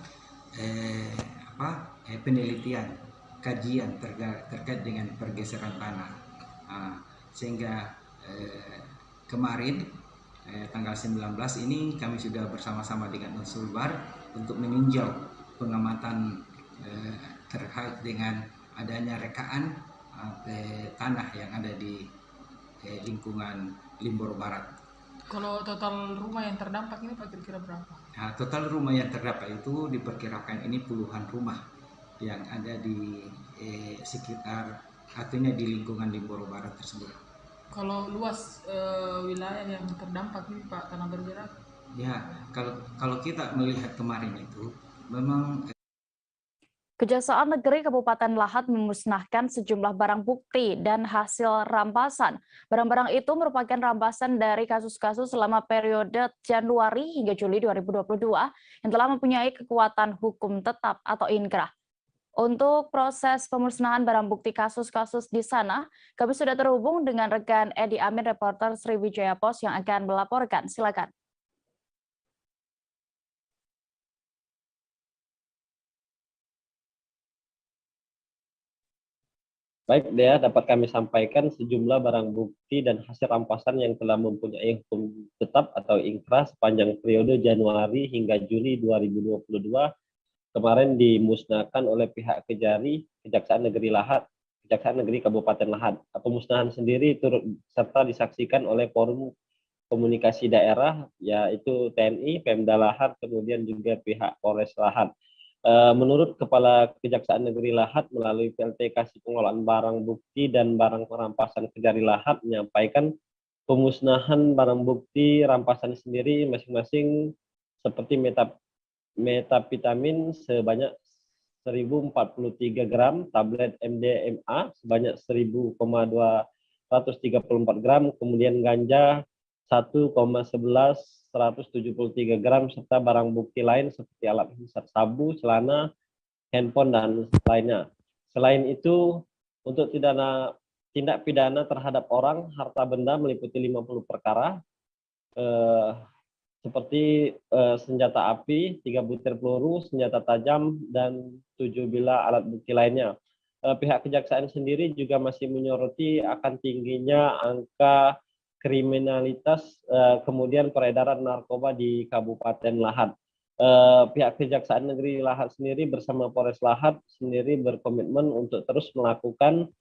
penelitian, kajian terkait dengan pergeseran tanah. Sehingga kemarin tanggal 19 ini kami sudah bersama-sama dengan Unsulbar untuk meninjau pengamatan terkait dengan adanya rekaan tanah yang ada di lingkungan Limboro Barat. Kalau total rumah yang terdampak ini Pak kira-kira berapa? Total rumah yang terdampak itu diperkirakan ini puluhan rumah yang ada di sekitar, artinya di lingkungan Limboro Barat tersebut. Kalau luas wilayah yang terdampak ini Pak tanah bergerak? Ya, kalau kita melihat kemarin itu memang Kejaksaan Negeri Kabupaten Lahat memusnahkan sejumlah barang bukti dan hasil rampasan. Barang-barang itu merupakan rampasan dari kasus-kasus selama periode Januari hingga Juli 2022 yang telah mempunyai kekuatan hukum tetap atau inkrah. Untuk proses pemusnahan barang bukti kasus-kasus di sana, kami sudah terhubung dengan rekan Edi Amin, reporter Sriwijaya Pos yang akan melaporkan. Silakan. Baik, Dea, dapat kami sampaikan sejumlah barang bukti dan hasil rampasan yang telah mempunyai hukum tetap atau inkrah sepanjang periode Januari hingga Juli 2022 kemarin dimusnahkan oleh pihak Kejari, Kejaksaan Negeri Lahat, Kejaksaan Negeri Kabupaten Lahat. Pemusnahan sendiri turut serta disaksikan oleh Forum Komunikasi Daerah, yaitu TNI, Pemda Lahat, kemudian juga pihak Polres Lahat. Menurut Kepala Kejaksaan Negeri Lahat melalui PLT Kasih Pengelolaan Barang Bukti dan Barang Rampasan Kejari Lahat menyampaikan pemusnahan barang bukti rampasan sendiri masing-masing seperti metapitamin sebanyak 1043 gram, tablet MDMA sebanyak 1000,234 gram, kemudian ganja 1,173 gram, serta barang bukti lain seperti alat hisap sabu, celana, handphone, dan lainnya. Selain itu, untuk tindak pidana terhadap orang, harta benda meliputi 50 perkara, seperti senjata api, 3 butir peluru, senjata tajam, dan 7 bilah alat bukti lainnya. Pihak kejaksaan sendiri juga masih menyoroti akan tingginya angka kriminalitas, kemudian peredaran narkoba di Kabupaten Lahat. Pihak Kejaksaan Negeri Lahat sendiri bersama Polres Lahat sendiri berkomitmen untuk terus melakukan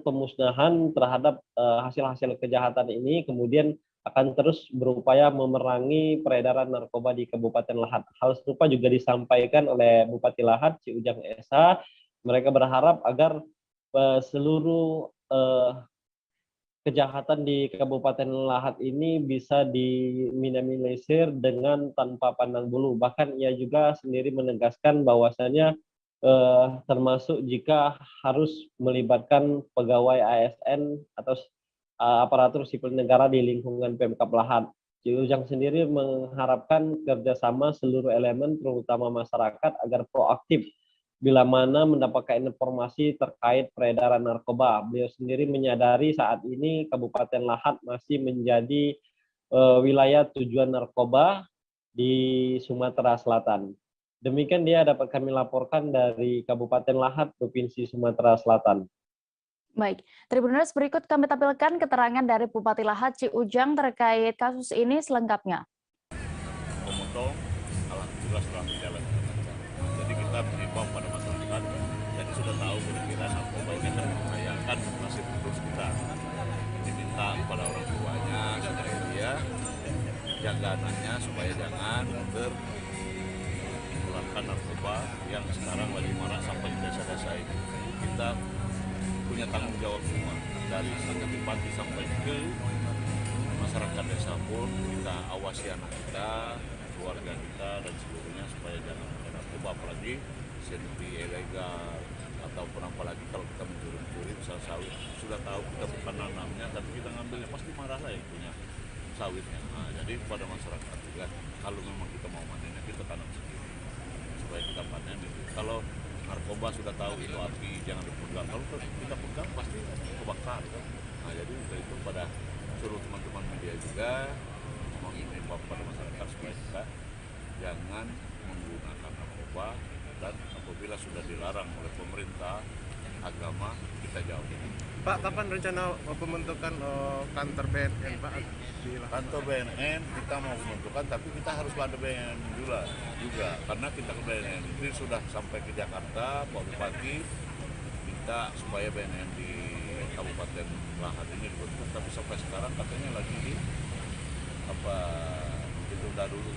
pemusnahan terhadap hasil-hasil kejahatan ini, kemudian akan terus berupaya memerangi peredaran narkoba di Kabupaten Lahat. Hal serupa juga disampaikan oleh Bupati Lahat, Ci Ujang Esa. Mereka berharap agar seluruh kejahatan di Kabupaten Lahat ini bisa diminimalisir dengan tanpa pandang bulu. Bahkan ia juga sendiri menegaskan bahwasannya termasuk jika harus melibatkan pegawai ASN atau aparatur sipil negara di lingkungan Pemkab Lahat. Ci Ujang sendiri mengharapkan kerjasama seluruh elemen terutama masyarakat agar proaktif bila mana mendapatkan informasi terkait peredaran narkoba. Beliau sendiri menyadari saat ini Kabupaten Lahat masih menjadi wilayah tujuan narkoba di Sumatera Selatan. Demikian dia dapat kami laporkan dari Kabupaten Lahat, Provinsi Sumatera Selatan. Baik, Tribuners, berikut kami tampilkan keterangan dari Bupati Lahat Ci Ujang terkait kasus ini selengkapnya. Pemotong, alhamdulillah setelah berjalan dengan lancar. Jadi kita mengimbau pada masyarakat, jadi sudah tahu kira-kira narkoba ini akan membahayakan nasib terus kita. Diminta kepada orang tuanya supaya dia jaga anaknya supaya jangan tertularkan narkoba yang sekarang lagi marak sampai di desa-desa ini. Kita punya tanggung jawab semua, dari sangat bupati sampai ke masyarakat desa pun kita awasi anak kita, keluarga kita dan seluruhnya supaya jangan pakai narkoba, apalagi senpi ilegal ataupun apalagi kalau kita mencuri-curi misal sawit, sudah tahu kita bukan nanamnya tapi kita ngambilnya, pasti marah lah yang punya sawitnya. Nah, jadi pada masyarakat juga kalau memang kita mau panennya kita tanam sendiri supaya kita panen itu. Kalau narkoba sudah tahu itu api jangan dipegang, kalau kita pegang pasti kebakar kan. Nah, jadi itu pada suruh teman-teman media juga mengimbau pada masyarakat supaya kita jangan menggunakan narkoba, dan apabila sudah dilarang oleh pemerintah agama kita jauhi. Pak, kapan rencana pembentukan kantor BNN, Pak? Kantor BNN kita mau membentukan, tapi kita harus ada BNN juga karena kita ke BNN ini sudah sampai ke Jakarta, Pak Bupati minta supaya BNN di Kabupaten Lahat ini dibentuk, tapi sampai sekarang katanya lagi ditunda dulu.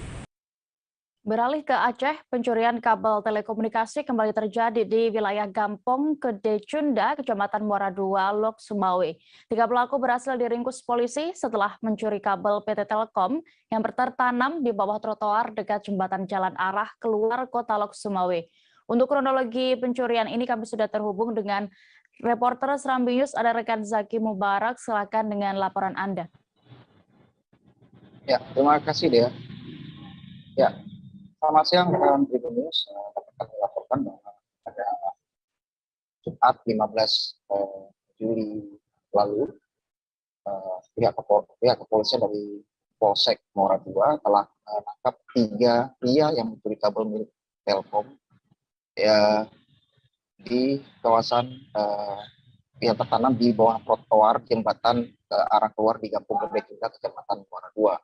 Beralih ke Aceh, pencurian kabel telekomunikasi kembali terjadi di wilayah Gampong Gede Cunda, Kecamatan Muara II, Lok Sumawe. 3 pelaku berhasil diringkus polisi setelah mencuri kabel PT Telkom yang tertanam di bawah trotoar dekat jembatan jalan arah keluar kota Lok Sumawe. Untuk kronologi pencurian ini kami sudah terhubung dengan reporter Serambi News, ada rekan Zaki Mubarak. Silakan dengan laporan Anda. Ya, terima kasih Dea. Ya, selamat siang rekan Tribun News. Dapat kami laporkan bahwa pada Jumat 15 Juli lalu pihak kepolisian dari Polsek Muara II telah menangkap 3 pria yang mencuri kabel milik Telkom ya di kawasan yang tertanam di bawah trotoar jembatan ke arah keluar di Gampong Gede Cunda, Kecamatan Muara II.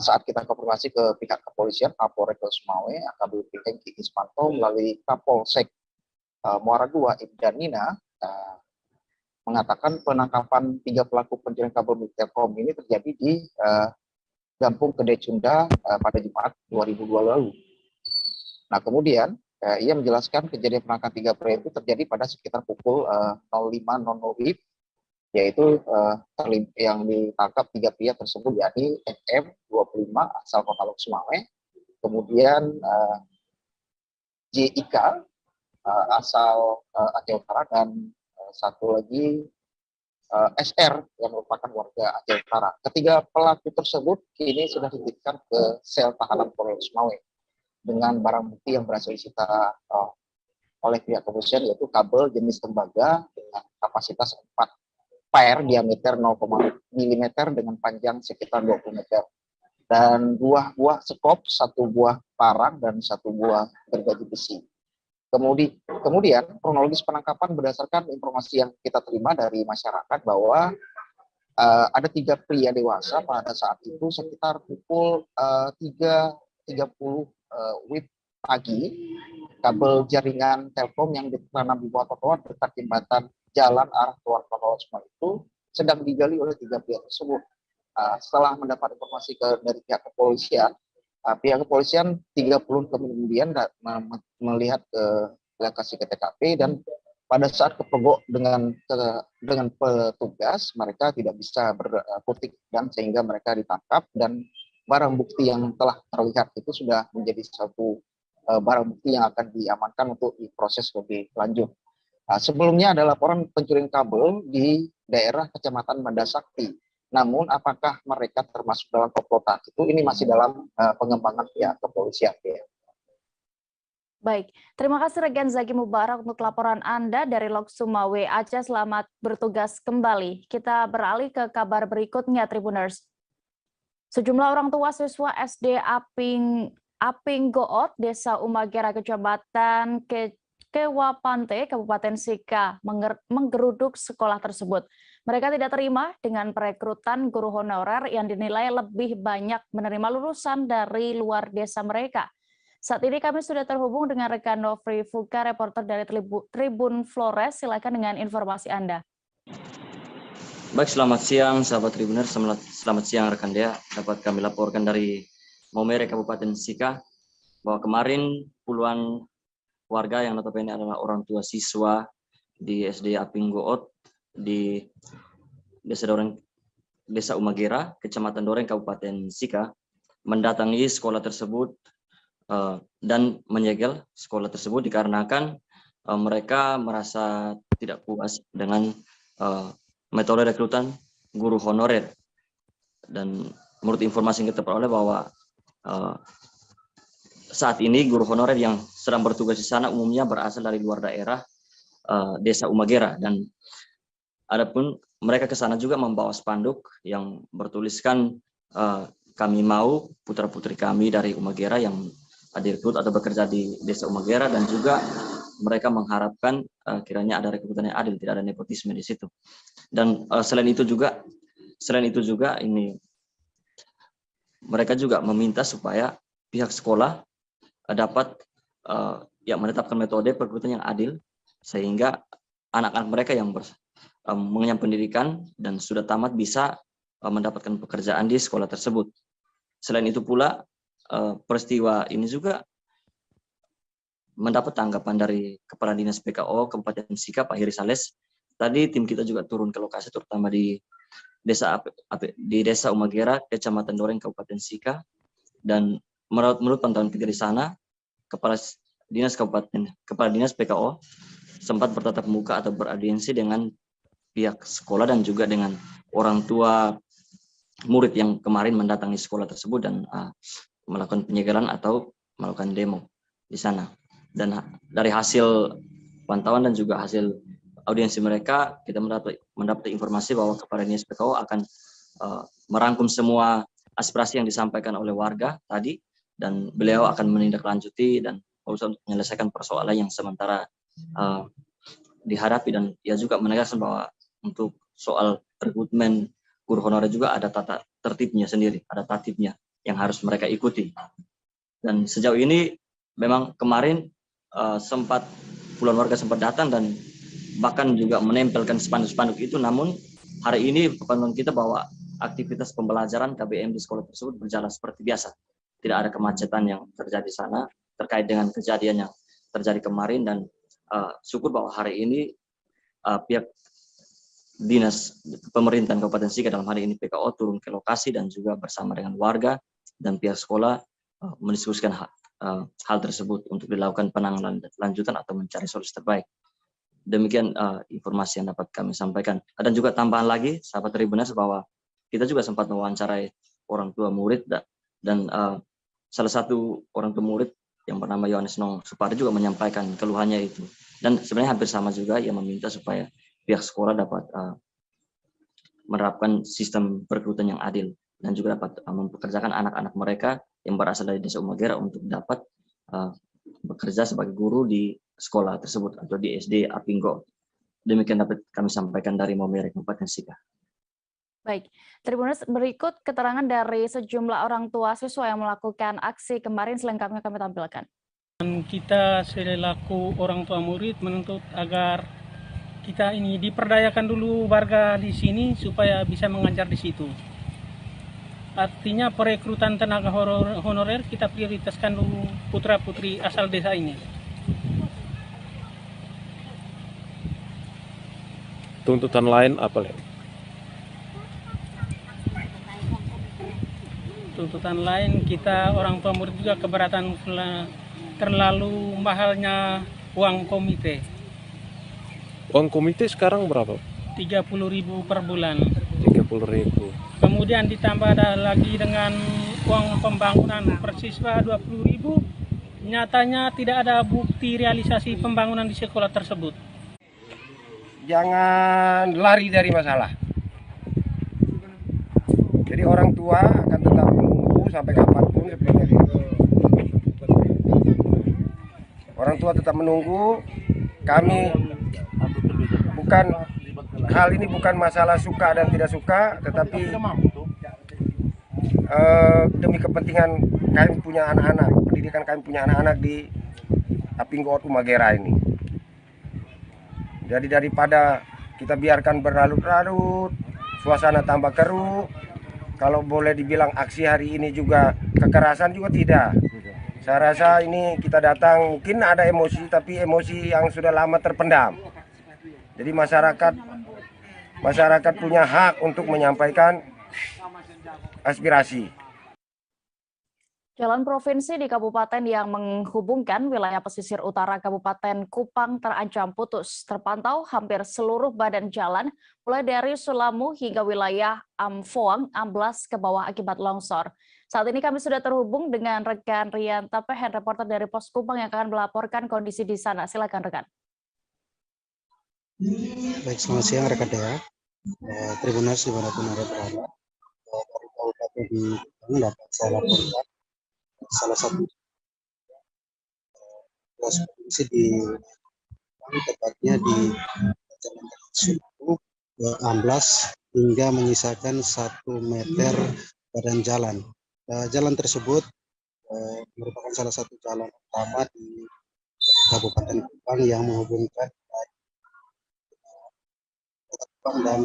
Saat kita konfirmasi ke pihak kepolisian, Kapolres Sumawe, AKBP Hengki Ismanto melalui Kapolsek Muara II, Ibda Nina, mengatakan penangkapan 3 pelaku pencurian kabel milik Telkom ini terjadi di Gampong Gede Cunda pada Jumat 2002 lalu. Nah, kemudian ia menjelaskan kejadian penangkapan 3 pria itu terjadi pada sekitar pukul 05.00 WIB, yaitu yang ditangkap 3 pria tersebut yakni FM 25 asal kota Lok Sumawe, kemudian JIK asal Aceh Utara, dan satu lagi SR yang merupakan warga Aceh Utara. Ketiga pelaku tersebut kini sudah dititipkan ke sel tahanan Polres Sumawe dengan barang bukti yang berhasil disita oleh pihak kepolisian, yaitu kabel jenis tembaga dengan kapasitas 4 pair diameter 0,0 mm dengan panjang sekitar 20 meter. Dan 2 buah sekop, 1 buah parang, dan 1 buah gergaji besi. Kemudian kronologis penangkapan berdasarkan informasi yang kita terima dari masyarakat bahwa ada 3 pria dewasa pada saat itu sekitar pukul 3.30 WIB pagi, kabel jaringan Telkom yang ditanam di bawah trotoar dekat jembatan jalan arah keluar kota Sumawe itu sedang digali oleh 3 pria tersebut. Setelah mendapat informasi dari pihak kepolisian 30 kemudian melihat ke lokasi ke TKP, dan pada saat kepegok dengan petugas, mereka tidak bisa berkutik, dan sehingga mereka ditangkap, dan barang bukti yang telah terlihat itu sudah menjadi satu barang bukti yang akan diamankan untuk diproses lebih lanjut. Sebelumnya ada laporan pencurian kabel di daerah Kecamatan Mandasakti. Namun apakah mereka termasuk dalam komplotan itu, ini masih dalam pengembangan pihak kepolisian. Baik, terima kasih rekan Zaki Mubarak untuk laporan Anda dari Lok Sumawe, Aceh. Selamat bertugas kembali. Kita beralih ke kabar berikutnya, Tribuners. Sejumlah orang tua siswa SD Aping Goot, Desa Umagera, Kecamatan Kewapante, Kabupaten Sika, menggeruduk sekolah tersebut. Mereka tidak terima dengan perekrutan guru honorer yang dinilai lebih banyak menerima lulusan dari luar desa mereka. Saat ini kami sudah terhubung dengan rekan Nofri Fuka, reporter dari Tribun Flores. Silakan dengan informasi Anda. Baik, selamat siang sahabat Tribuner, selamat siang rekan Dea. Dapat kami laporkan dari Maumere, Kabupaten Sika, bahwa kemarin puluhan warga yang notabene adalah orang tua siswa di SD Aping Goot di Desa Umagera, Kecamatan Doreng, Kabupaten Sika, mendatangi sekolah tersebut dan menyegel sekolah tersebut dikarenakan mereka merasa tidak puas dengan metode rekrutan guru honorer. Dan menurut informasi yang kita peroleh bahwa saat ini guru honorer yang sedang bertugas di sana umumnya berasal dari luar daerah Desa Umagera, dan adapun mereka ke sana juga membawa spanduk yang bertuliskan kami mau putra-putri kami dari Umagera yang direkrut atau bekerja di Desa Umagera, dan juga mereka mengharapkan kiranya ada rekrutan yang adil, tidak ada nepotisme di situ. Dan selain itu juga ini mereka juga meminta supaya pihak sekolah dapat menetapkan metode perekrutan yang adil, sehingga anak-anak mereka yang mengenyam pendidikan dan sudah tamat bisa mendapatkan pekerjaan di sekolah tersebut. Selain itu pula, peristiwa ini juga mendapat tanggapan dari Kepala Dinas PKO Kabupaten Sika, Pak Heri Sales. Tadi tim kita juga turun ke lokasi, terutama di Desa Umagera, Kecamatan Doreng, Kabupaten Sika. Dan menurut pantauan kita di sana, Kepala Dinas PKO sempat bertatap muka atau beraudiensi dengan pihak sekolah dan juga dengan orang tua murid yang kemarin mendatangi sekolah tersebut dan melakukan penyegelan atau melakukan demo di sana. Dan dari hasil pantauan dan juga hasil audiensi mereka, kita mendapat informasi bahwa Kepala Dinas PKO akan merangkum semua aspirasi yang disampaikan oleh warga tadi, dan beliau akan menindaklanjuti dan berusaha untuk menyelesaikan persoalan yang sementara dihadapi. Dan ia juga menegaskan bahwa untuk soal rekrutmen guru honorer juga ada tata tertibnya sendiri, ada tatibnya yang harus mereka ikuti. Dan sejauh ini memang kemarin puluhan warga sempat datang dan bahkan juga menempelkan spanduk-spanduk itu, namun hari ini pantauan kita bahwa aktivitas pembelajaran KBM di sekolah tersebut berjalan seperti biasa. Tidak ada kemacetan yang terjadi di sana terkait dengan kejadian yang terjadi kemarin, dan syukur bahwa hari ini pihak Dinas Pemerintahan Kabupaten Sika, dalam hari ini PKO, turun ke lokasi dan juga bersama dengan warga dan pihak sekolah mendiskusikan hal tersebut untuk dilakukan penanganan lanjutan atau mencari solusi terbaik. Demikian informasi yang dapat kami sampaikan. Dan juga tambahan lagi, sahabat Tribuners, bahwa kita juga sempat mewawancarai orang tua murid dan salah satu orang tua murid yang bernama Yohanes Nong Supardi juga menyampaikan keluhannya itu. Dan sebenarnya hampir sama juga, ia meminta supaya pihak sekolah dapat menerapkan sistem perekrutan yang adil dan juga dapat mempekerjakan anak-anak mereka yang berasal dari Desa Umagera untuk dapat bekerja sebagai guru di sekolah tersebut atau di SD Aping Goot. Demikian dapat kami sampaikan dari Maumere, Kabupaten Sika. Baik, Tribuners, berikut keterangan dari sejumlah orang tua siswa yang melakukan aksi kemarin, selengkapnya kami tampilkan. Kita selaku orang tua murid menuntut agar kita ini diperdayakan dulu warga di sini supaya bisa mengajar di situ. Artinya perekrutan tenaga honorer kita prioritaskan dulu putra-putri asal desa ini. Tuntutan lain apa, Le? Tuntutan lain, kita orang tua murid juga keberatan terlalu mahalnya uang komite. Uang komite sekarang berapa? 30.000 per bulan. 30.000. Kemudian ditambah ada lagi dengan uang pembangunan per siswa 20.000, nyatanya tidak ada bukti realisasi pembangunan di sekolah tersebut. Jangan lari dari masalah. Jadi orang tua akan tetap menunggu sampai kapanpun sebenarnya. Orang tua tetap menunggu. Kami hal ini bukan masalah suka dan tidak suka, tetapi demi kepentingan kami punya anak-anak, pendidikan kami punya anak-anak di Apinggo Umagera ini. Jadi daripada kita biarkan berlarut-larut, suasana tambah keruh, kalau boleh dibilang aksi hari ini juga kekerasan juga tidak. Saya rasa ini kita datang mungkin ada emosi, tapi emosi yang sudah lama terpendam. Jadi masyarakat punya hak untuk menyampaikan aspirasi. Jalan provinsi di kabupaten yang menghubungkan wilayah pesisir utara Kabupaten Kupang terancam putus. Terpantau hampir seluruh badan jalan, mulai dari Sulamu hingga wilayah Amfoang, amblas ke bawah akibat longsor. Saat ini kami sudah terhubung dengan rekan Rian Tapehen, reporter dari Pos Kupang yang akan melaporkan kondisi di sana. Silakan rekan. Baik, selamat siang rekan Dea. Tribuners dimanapun Anda berada. Dari Kabupaten di Kupang dapat saya laporkan salah satu provinsi di tepatnya di Jalan Sulamu amblas hingga menyisakan 1 meter badan jalan. Jalan tersebut merupakan salah satu jalan utama di Kabupaten Kupang yang menghubungkan Kota Kupang dan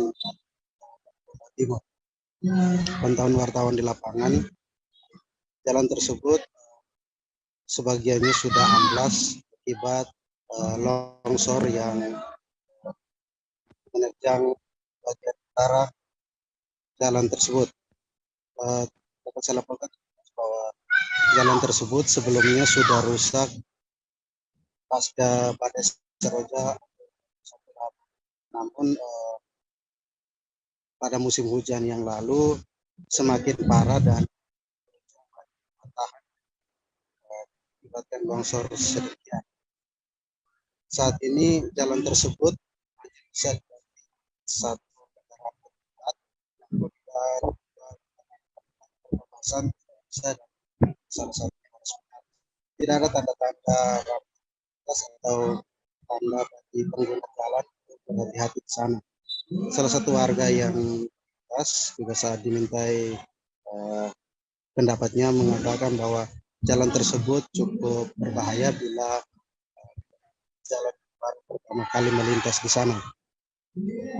Kota Timur. Pantauan wartawan di lapangan, jalan tersebut sebagiannya sudah amblas akibat longsor yang menerjang bagian utara jalan tersebut. Dapat saya laporkan bahwa jalan tersebut sebelumnya sudah rusak pasca badai Seroja, namun pada musim hujan yang lalu semakin parah dan akibatkan longsor sedemikian. Saat ini jalan tersebut bisa satu kendaraan berat yang berpasan bisa salah satu harus benar. Tidak ada tanda-tanda rampas atau tanda bagi pengguna jalan untuk berhati-hati di sana. Salah satu warga yang pas juga saat dimintai pendapatnya mengatakan bahwa jalan tersebut cukup berbahaya bila jalan baru pertama kali melintas di sana.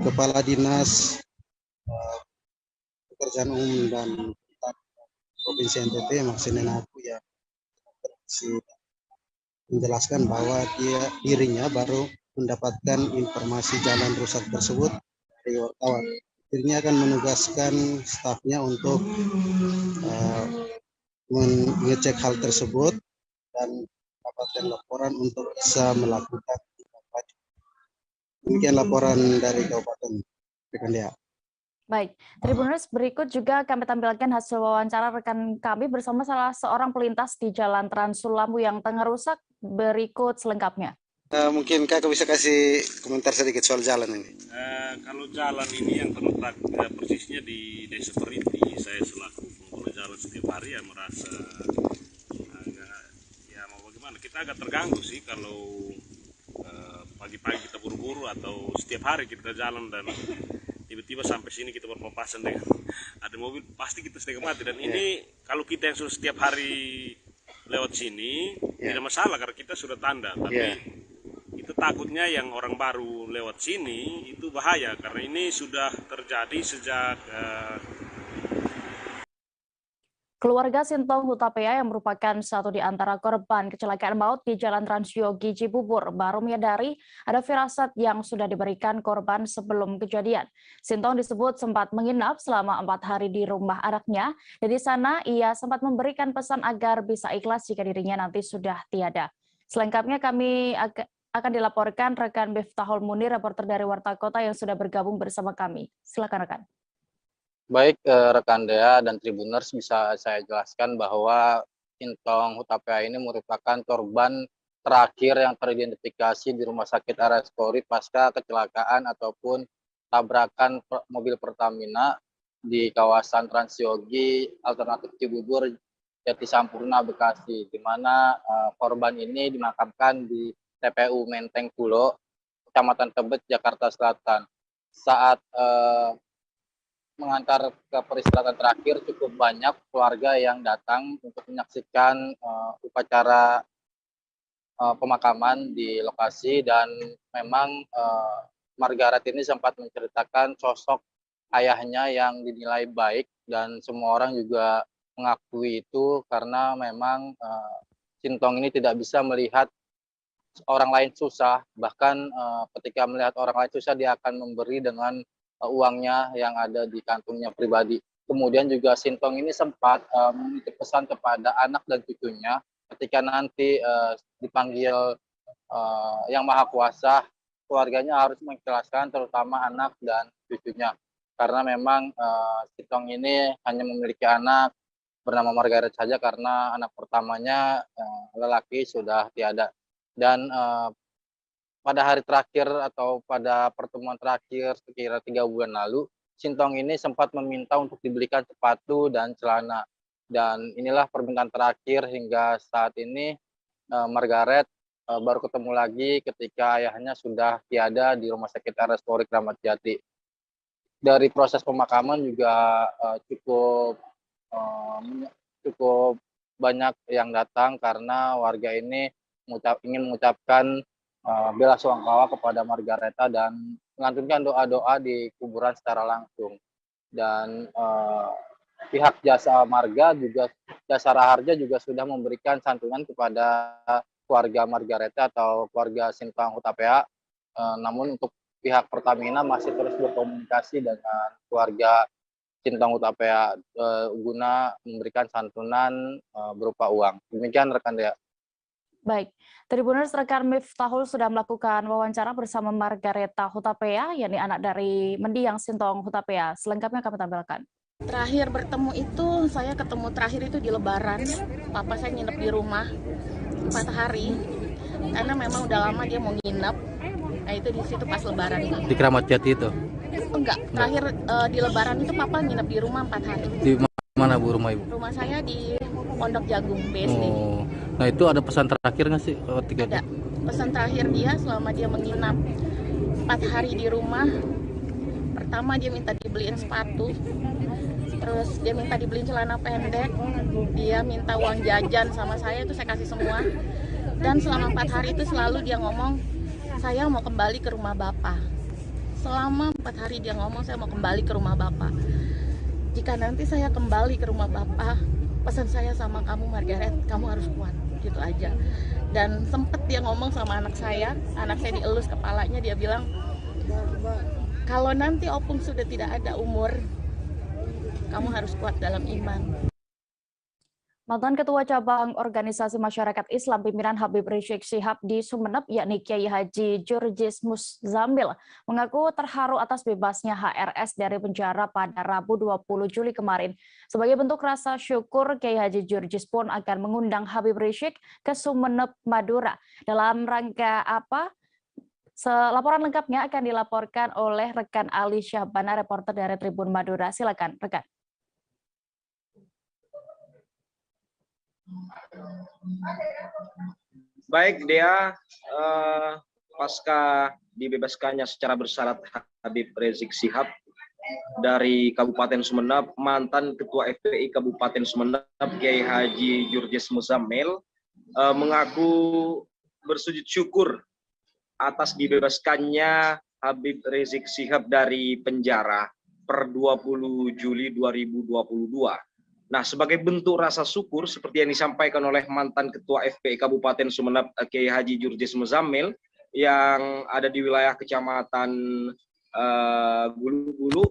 Kepala Dinas Pekerjaan Umum dan Provinsi NTT Maksinen aku yang menjelaskan bahwa dirinya baru mendapatkan informasi jalan rusak tersebut dari wartawan. Dirinya akan menugaskan stafnya untuk mengecek hal tersebut dan mendapatkan laporan untuk bisa melakukan tindak lanjut. Demikian laporan dari Kabupaten Pekandia. Baik, Tribuners, berikut juga kami tampilkan hasil wawancara rekan kami bersama salah seorang pelintas di Jalan Trans Sulamu yang tengah rusak. Berikut selengkapnya. Mungkin Kakak bisa kasih komentar sedikit soal jalan ini. Kalau jalan ini yang terletak persisnya di Desa Perinti, saya selaku pengguna jalan setiap hari ya merasa agak, ya mau bagaimana, kita agak terganggu sih kalau pagi-pagi kita buru-buru atau setiap hari kita jalan dan tiba-tiba sampai sini kita berpapasan dengan ada mobil, pasti kita setengah mati. Dan ini kalau kita yang sudah setiap hari lewat sini tidak masalah karena kita sudah tanda, tapi itu takutnya yang orang baru lewat sini itu bahaya karena ini sudah terjadi sejak Keluarga Sintong Hutapea yang merupakan satu di antara korban kecelakaan maut di Jalan Transyogi Cibubur baru menyadari ada firasat yang sudah diberikan korban sebelum kejadian. Sintong disebut sempat menginap selama 4 hari di rumah anaknya dan di sana ia sempat memberikan pesan agar bisa ikhlas jika dirinya nanti sudah tiada. Selengkapnya kami akan dilaporkan rekan Miftahul Munir, reporter dari Warta Kota yang sudah bergabung bersama kami. Silakan rekan. Baik, rekan Dea dan Tribuners, bisa saya jelaskan bahwa Sintong Hutapea ini merupakan korban terakhir yang teridentifikasi di Rumah Sakit RS Polri pasca kecelakaan ataupun tabrakan mobil Pertamina di kawasan Transyogi Alternatif Cibubur Jati Sampurna Bekasi, di mana korban ini dimakamkan di TPU Menteng Pulo, Kecamatan Tebet, Jakarta Selatan. Saat mengantar ke peristirahatan terakhir, cukup banyak keluarga yang datang untuk menyaksikan upacara pemakaman di lokasi, dan memang Margaret ini sempat menceritakan sosok ayahnya yang dinilai baik, dan semua orang juga mengakui itu karena memang Sintong ini tidak bisa melihat orang lain susah, bahkan ketika melihat orang lain susah dia akan memberi dengan uangnya yang ada di kantongnya pribadi. Kemudian juga Sintong ini sempat menitip pesan kepada anak dan cucunya ketika nanti dipanggil Yang Maha Kuasa, keluarganya harus mengikhlaskan terutama anak dan cucunya, karena memang Sintong ini hanya memiliki anak bernama Margaret saja karena anak pertamanya lelaki sudah tiada. Dan pada hari terakhir atau pada pertemuan terakhir sekira 3 bulan lalu, Sintong ini sempat meminta untuk dibelikan sepatu dan celana. Dan inilah permintaan terakhir hingga saat ini. Margaret baru ketemu lagi ketika ayahnya sudah tiada di Rumah Sakit RS Polri Kramat Jati. Dari proses pemakaman juga cukup banyak yang datang karena warga ini ingin mengucapkan belasungkawa kepada Margareta dan mengantunkan doa-doa di kuburan secara langsung. Dan pihak Jasa Marga juga, Jasa Raharja juga sudah memberikan santunan kepada keluarga Margareta atau keluarga Sintong Hutapea. Namun untuk pihak Pertamina masih terus berkomunikasi dengan keluarga Sintong Hutapea guna memberikan santunan berupa uang. Demikian rekan Dea. Baik, Tribuners, rekan Miftahul sudah melakukan wawancara bersama Margareta Hutapea, yakni anak dari mendiang Sintong Hutapea. Selengkapnya kami tampilkan. Terakhir bertemu itu, saya ketemu terakhir itu di Lebaran. Papa saya nginep di rumah 4 hari, karena memang udah lama dia mau nginep. Nah itu di situ pas Lebaran. Di Kramat Jati itu? Enggak, terakhir di Lebaran itu Papa nginep di rumah 4 hari. Di mana Bu rumah Ibu? Rumah saya di Pondok Jagung, BSD. Oh, nah itu ada pesan terakhir nggak sih? Ada pesan terakhir dia selama dia menginap 4 hari di rumah. Pertama dia minta dibeliin sepatu, terus dia minta dibeliin celana pendek, dia minta uang jajan sama saya, itu saya kasih semua. Dan selama 4 hari itu selalu dia ngomong, saya mau kembali ke rumah Bapak. Selama 4 hari dia ngomong, saya mau kembali ke rumah Bapak. Jika nanti saya kembali ke rumah Bapak, pesan saya sama kamu Margaret, kamu harus kuat, gitu aja. Dan sempet dia ngomong sama anak saya dielus kepalanya, dia bilang, kalau nanti Opung sudah tidak ada umur, kamu harus kuat dalam iman. Mantan Ketua Cabang Organisasi Masyarakat Islam Pimpinan Habib Rizik Syihab di Sumeneb, yakni Kiai Haji Jurjis Muzamil, mengaku terharu atas bebasnya HRS dari penjara pada Rabu 20 Juli kemarin. Sebagai bentuk rasa syukur, Kiai Haji Jurjis pun akan mengundang Habib Rizik ke Sumeneb, Madura. Dalam rangka apa? Laporan lengkapnya akan dilaporkan oleh rekan Ali Syahbana, reporter dari Tribun Madura. Silakan, rekan. Baik, Dea, pasca dibebaskannya secara bersyarat Habib Rizik Syihab dari Kabupaten Sumeneb, mantan Ketua FPI Kabupaten Sumeneb, Kiai Haji Jurjis Muzamil, mengaku bersujud syukur atas dibebaskannya Habib Rizik Syihab dari penjara per 20 Juli 2022. Nah, sebagai bentuk rasa syukur seperti yang disampaikan oleh mantan Ketua FPI Kabupaten Sumeneb Kiai Haji Jurjis Muzamil yang ada di wilayah Kecamatan Gulu-Gulu,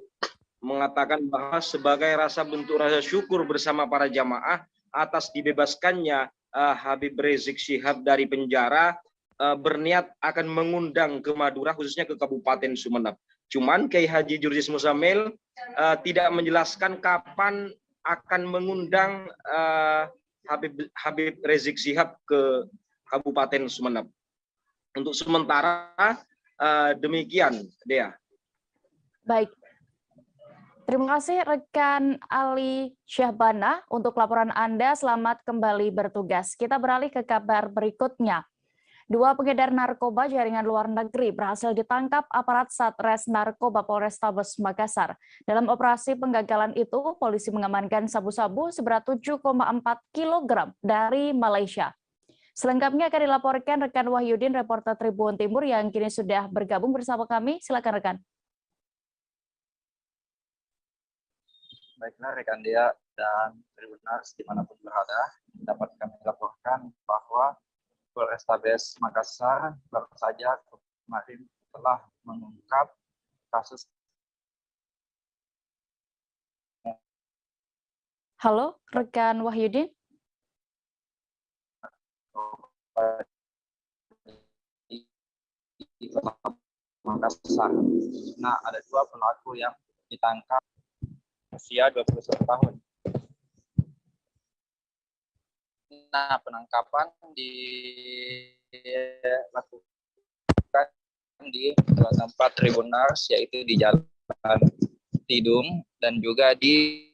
mengatakan bahwa sebagai rasa bentuk rasa syukur bersama para jamaah atas dibebaskannya Habib Rizik Syihab dari penjara, berniat akan mengundang ke Madura, khususnya ke Kabupaten Sumeneb. Cuman Kiai Haji Jurjis Muzamil tidak menjelaskan kapan akan mengundang Habib Rizik Syihab ke Kabupaten Sumeneb. Untuk sementara demikian, Dea. Baik. Terima kasih rekan Ali Syahbana untuk laporan Anda. Selamat kembali bertugas. Kita beralih ke kabar berikutnya. 2 pengedar narkoba jaringan luar negeri berhasil ditangkap aparat Satres Narkoba Polrestabes Makassar. Dalam operasi penggagalan itu, polisi mengamankan sabu-sabu seberat 7,4 kg dari Malaysia. Selengkapnya akan dilaporkan rekan Wahyudin, reporter Tribun Timur yang kini sudah bergabung bersama kami. Silakan rekan. Baiklah rekan Dea dan Tribuners dimanapun berada, dapat kami laporkan bahwa Polrestabes Makassar baru saja kemarin telah mengungkap kasus. Halo, rekan Wahyudin. Makassar. Nah, ada 2 pelaku yang ditangkap usia 21 tahun. Nah, penangkapan dilakukan di dua tempat Tribuners, yaitu di Jalan Tidung dan juga di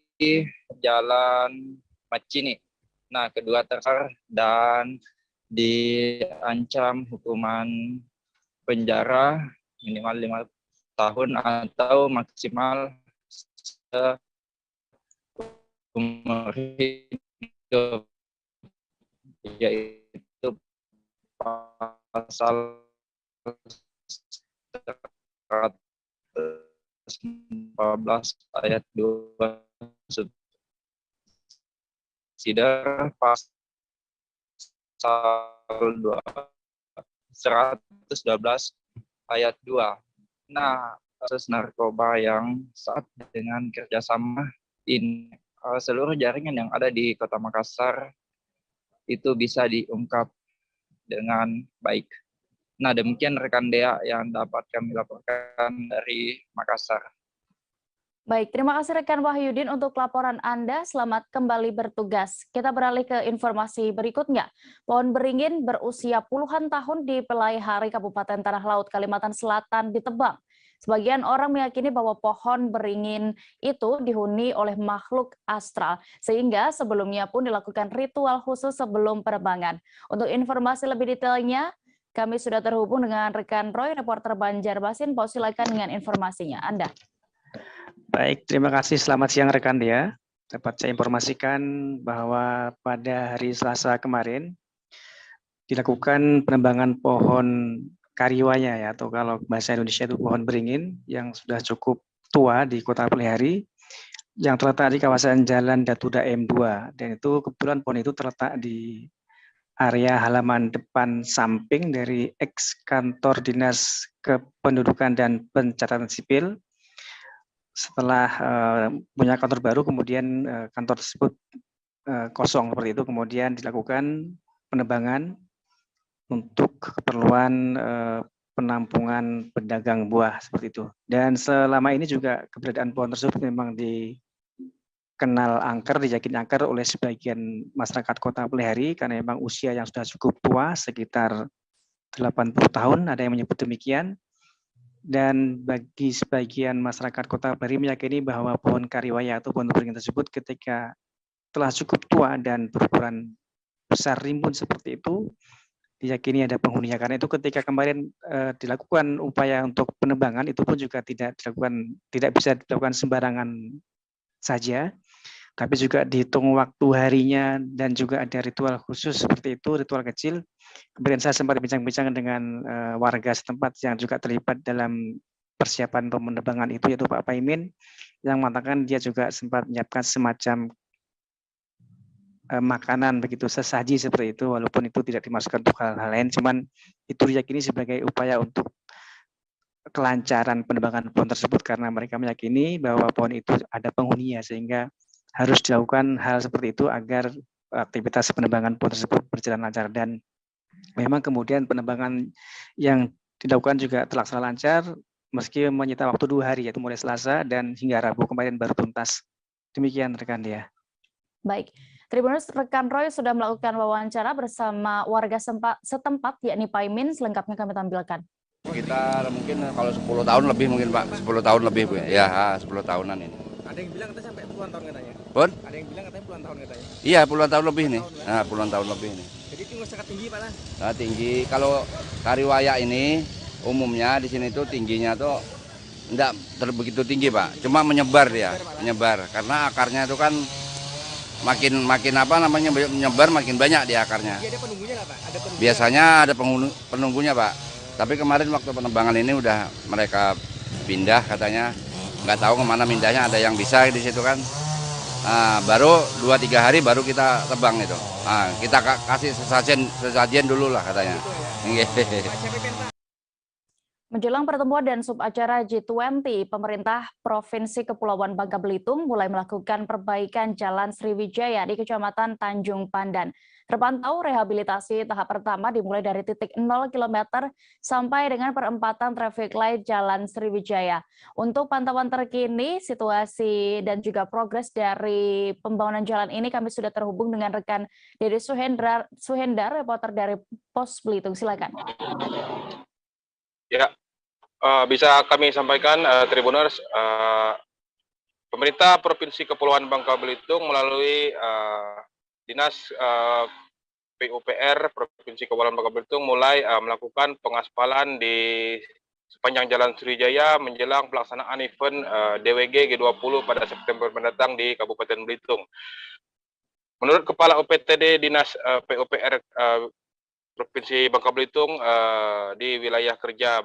Jalan Macini. Nah, kedua tersangka dan diancam hukuman penjara minimal 5 tahun atau maksimal umur hidup, yaitu pasal 114 ayat 2 subsidiar pasal 112 ayat 2. Nah, kasus narkoba yang saat dengan kerjasama ini seluruh jaringan yang ada di Kota Makassar itu bisa diungkap dengan baik. Nah, demikian rekan Dea yang dapat kami laporkan dari Makassar. Baik, terima kasih rekan Wahyudin untuk laporan Anda. Selamat kembali bertugas. Kita beralih ke informasi berikutnya. Pohon beringin berusia puluhan tahun di Pelai Hari Kabupaten Tanah Laut, Kalimantan Selatan ditebang. Sebagian orang meyakini bahwa pohon beringin itu dihuni oleh makhluk astral, sehingga sebelumnya pun dilakukan ritual khusus sebelum penebangan. Untuk informasi lebih detailnya, kami sudah terhubung dengan rekan Roy, reporter Banjarmasin. Pak, silakan dengan informasinya. Anda. Baik, terima kasih. Selamat siang rekan Dea. Dapat saya informasikan bahwa pada hari Selasa kemarin dilakukan penebangan pohon kariwaya, ya, atau kalau bahasa Indonesia itu pohon beringin yang sudah cukup tua di Kota Pelihari yang terletak di kawasan Jalan Datuda M2, dan itu kebetulan pohon itu terletak di area halaman depan samping dari ex kantor Dinas Kependudukan dan Pencatatan Sipil. Setelah punya kantor baru, kemudian kantor tersebut kosong seperti itu, kemudian dilakukan penebangan untuk keperluan penampungan pedagang buah seperti itu. Dan selama ini juga keberadaan pohon tersebut memang dikenal angker, diyakini angker oleh sebagian masyarakat Kota Pelihari karena memang usia yang sudah cukup tua, sekitar 80 tahun, ada yang menyebut demikian. Dan bagi sebagian masyarakat Kota Pelihari meyakini bahwa pohon kariwaya atau pohon beringin tersebut ketika telah cukup tua dan berukuran besar rimbun seperti itu, diyakini ada penghuninya. Karena itu ketika kemarin dilakukan upaya untuk penebangan, itu pun juga tidak bisa dilakukan sembarangan saja, tapi juga dihitung waktu harinya dan juga ada ritual khusus seperti itu, ritual kecil. Kemudian saya sempat bincang-bincang dengan warga setempat yang juga terlibat dalam persiapan penebangan itu, yaitu Pak Paimin, yang mengatakan dia juga sempat menyiapkan semacam makanan begitu, sesaji seperti itu, walaupun itu tidak dimasukkan untuk hal-hal lain, cuman itu diyakini sebagai upaya untuk kelancaran penebangan pohon tersebut karena mereka meyakini bahwa pohon itu ada penghuninya, sehingga harus dilakukan hal seperti itu agar aktivitas penebangan pohon tersebut berjalan lancar. Dan memang kemudian penebangan yang dilakukan juga terlaksana lancar meski menyita waktu 2 hari, yaitu mulai Selasa dan hingga Rabu kemarin baru tuntas. Demikian rekan Dea. Baik, Tribuners, rekan Roy sudah melakukan wawancara bersama warga setempat, yakni Paimin. Selengkapnya kami tampilkan. Sekitar mungkin kalau 10 tahun lebih mungkin Pak, 10 tahun lebih Bu. Ya, 10 tahunan ini. Ada yang bilang katanya sampai puluhan tahun katanya. Pun? Ada yang bilang katanya puluhan tahun katanya. Iya, puluhan tahun lebih nih. Nah, puluhan tahun lebih ini. Jadi tinggal sangat tinggi Pak lah. Nah, tinggi. Kalau Kariwaya ini umumnya di sini tuh tingginya tuh enggak begitu tinggi Pak. Cuma menyebar dia, menyebar. Karena akarnya itu kan makin apa namanya menyebar makin banyak di akarnya. Jadi ada penunggunya nggak Pak? Ada penunggunya. Biasanya ada penunggunya Pak. Tapi kemarin waktu penebangan ini udah mereka pindah katanya. Nggak tahu kemana pindahnya, ada yang bisa di situ kan. Nah, baru 2-3 hari baru kita tebang itu. Nah, kita kasih sesajen dulu lah katanya. Menjelang pertemuan dan subacara G20, pemerintah Provinsi Kepulauan Bangka Belitung mulai melakukan perbaikan Jalan Sriwijaya di Kecamatan Tanjung Pandan. Terpantau rehabilitasi tahap pertama dimulai dari titik 0 km sampai dengan perempatan traffic light Jalan Sriwijaya. Untuk pantauan terkini, situasi dan juga progres dari pembangunan jalan ini kami sudah terhubung dengan rekan Dede Suhendar, reporter dari Pos Belitung. Silakan. Ya, bisa kami sampaikan Tribuners, pemerintah Provinsi Kepulauan Bangka Belitung melalui Dinas PUPR Provinsi Kepulauan Bangka Belitung mulai melakukan pengaspalan di sepanjang Jalan Sriwijaya menjelang pelaksanaan event DWG G20 pada September mendatang di Kabupaten Belitung. Menurut Kepala UPTD Dinas PUPR Provinsi Bangka Belitung di wilayah kerja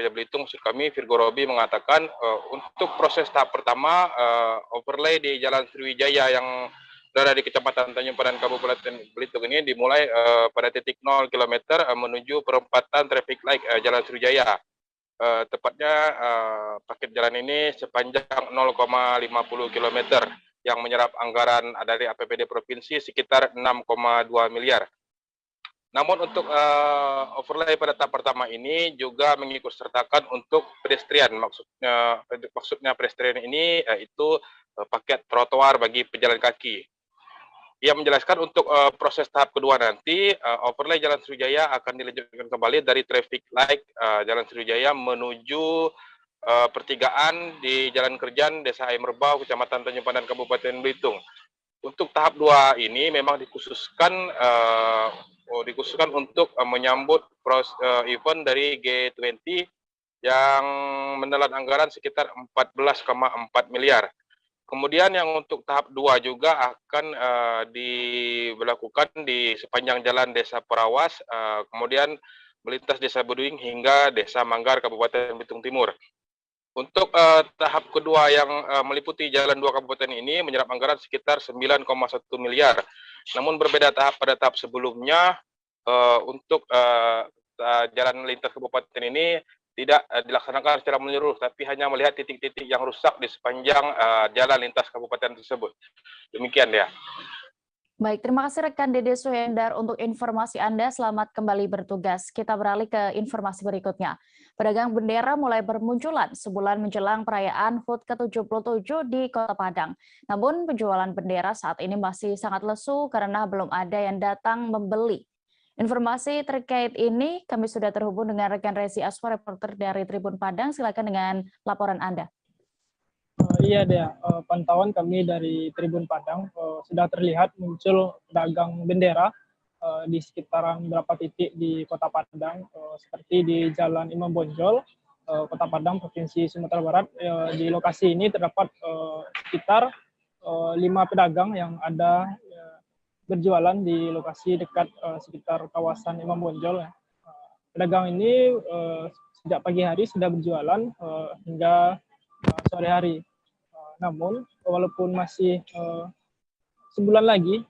Belitung, maksud kami Virgo Robi mengatakan untuk proses tahap pertama overlay di Jalan Sriwijaya yang berada di Kecamatan Tanjung Pandan Kabupaten Belitung ini dimulai pada titik 0 km menuju perempatan traffic light Jalan Sriwijaya. Tepatnya paket jalan ini sepanjang 0,50 km yang menyerap anggaran dari APBD Provinsi sekitar 6,2 miliar. Namun untuk overlay pada tahap pertama ini juga mengikutsertakan untuk pedestrian. Maksudnya pedestrian ini itu paket trotoar bagi pejalan kaki. Ia menjelaskan untuk proses tahap kedua nanti, overlay Jalan Sriwijaya akan dilanjutkan kembali dari traffic light Jalan Sriwijaya menuju pertigaan di Jalan Kerjan, Desa Air Merbau, Kecamatan Tanjung Pandan, Kabupaten Belitung. Untuk tahap 2 ini memang dikhususkan untuk menyambut event dari G20 yang menelan anggaran sekitar 14,4 miliar. Kemudian yang untuk tahap 2 juga akan dilakukan di sepanjang jalan Desa Perawas, kemudian melintas Desa Beduing hingga Desa Manggar, Kabupaten Belitung Timur. Untuk tahap kedua yang meliputi jalan 2 kabupaten ini menyerap anggaran sekitar 9,1 miliar. Namun berbeda pada tahap sebelumnya, untuk jalan lintas kabupaten ini tidak dilaksanakan secara menyeluruh, tapi hanya melihat titik-titik yang rusak di sepanjang jalan lintas kabupaten tersebut. Demikian ya. Baik, terima kasih rekan Dede Suhendar untuk informasi Anda. Selamat kembali bertugas. Kita beralih ke informasi berikutnya. Pedagang bendera mulai bermunculan sebulan menjelang perayaan HUT ke-77 di Kota Padang. Namun penjualan bendera saat ini masih sangat lesu karena belum ada yang datang membeli. Informasi terkait ini kami sudah terhubung dengan rekan Rezi Aswar, reporter dari Tribun Padang. Silakan dengan laporan Anda. Iya, Dea. Pantauan kami dari Tribun Padang sudah terlihat muncul pedagang bendera di sekitaran beberapa titik di Kota Padang, seperti di Jalan Imam Bonjol, Kota Padang, Provinsi Sumatera Barat. Di lokasi ini terdapat sekitar 5 pedagang yang ada berjualan di lokasi dekat sekitar kawasan Imam Bonjol. Pedagang ini sejak pagi hari sudah berjualan hingga sore hari. Namun walaupun masih sebulan lagi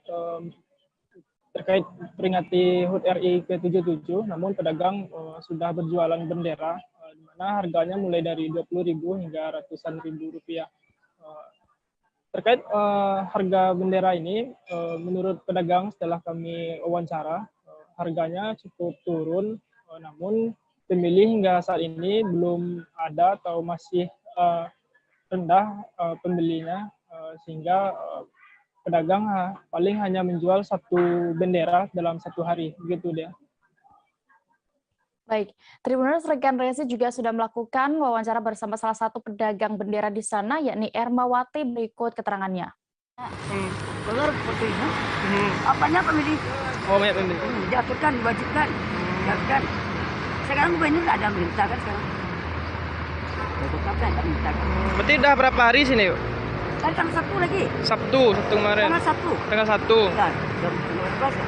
terkait peringati HUT RI ke-77, namun pedagang sudah berjualan bendera di mana harganya mulai dari 20.000 hingga ratusan ribu rupiah. Terkait harga bendera ini, menurut pedagang setelah kami wawancara, harganya cukup turun, namun pemilih hingga saat ini belum ada atau masih rendah pembelinya, sehingga pedagang paling hanya menjual 1 bendera dalam 1 hari, begitu dia. Baik, Tribuners, rekan Resi juga sudah melakukan wawancara bersama salah satu pedagang bendera di sana, yakni Ermawati. Berikut keterangannya. Telur seperti itu, apanya pemilih? Oh, banyak pemilih. Diaturkan, diwajibkan, diaturkan. Sekarang ini nggak ada berita kan sekarang. Berarti udah berapa hari sini, yuk? Kan tanggal Sabtu lagi. Sabtu kemarin. Tanggal Sabtu. Tanggal 1. Ya, jam 12 ya.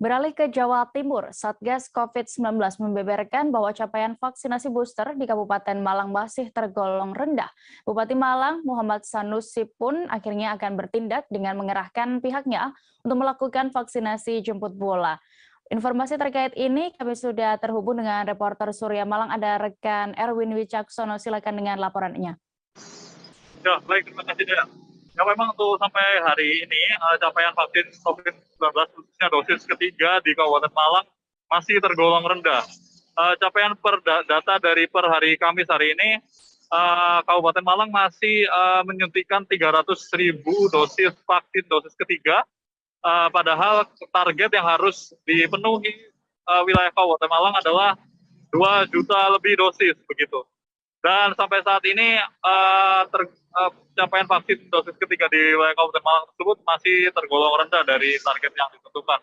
Beralih ke Jawa Timur, Satgas COVID-19 membeberkan bahwa capaian vaksinasi booster di Kabupaten Malang masih tergolong rendah. Bupati Malang, Muhammad Sanusi pun akhirnya akan bertindak dengan mengerahkan pihaknya untuk melakukan vaksinasi jemput bola. Informasi terkait ini kami sudah terhubung dengan reporter Surya Malang, ada rekan Erwin Wicaksono, silakan dengan laporannya. Ya, baik, terima kasih Dea. Ya, memang untuk sampai hari ini capaian vaksin COVID-19 khususnya dosis ketiga di Kabupaten Malang masih tergolong rendah. Capaian data dari per hari Kamis hari ini, Kabupaten Malang masih menyuntikkan 300.000 dosis vaksin dosis ketiga, padahal target yang harus dipenuhi wilayah Kabupaten Malang adalah 2 juta lebih dosis begitu. Dan sampai saat ini capaian vaksin dosis ketiga di wilayah Kabupaten Malang tersebut masih tergolong rendah dari target yang ditentukan.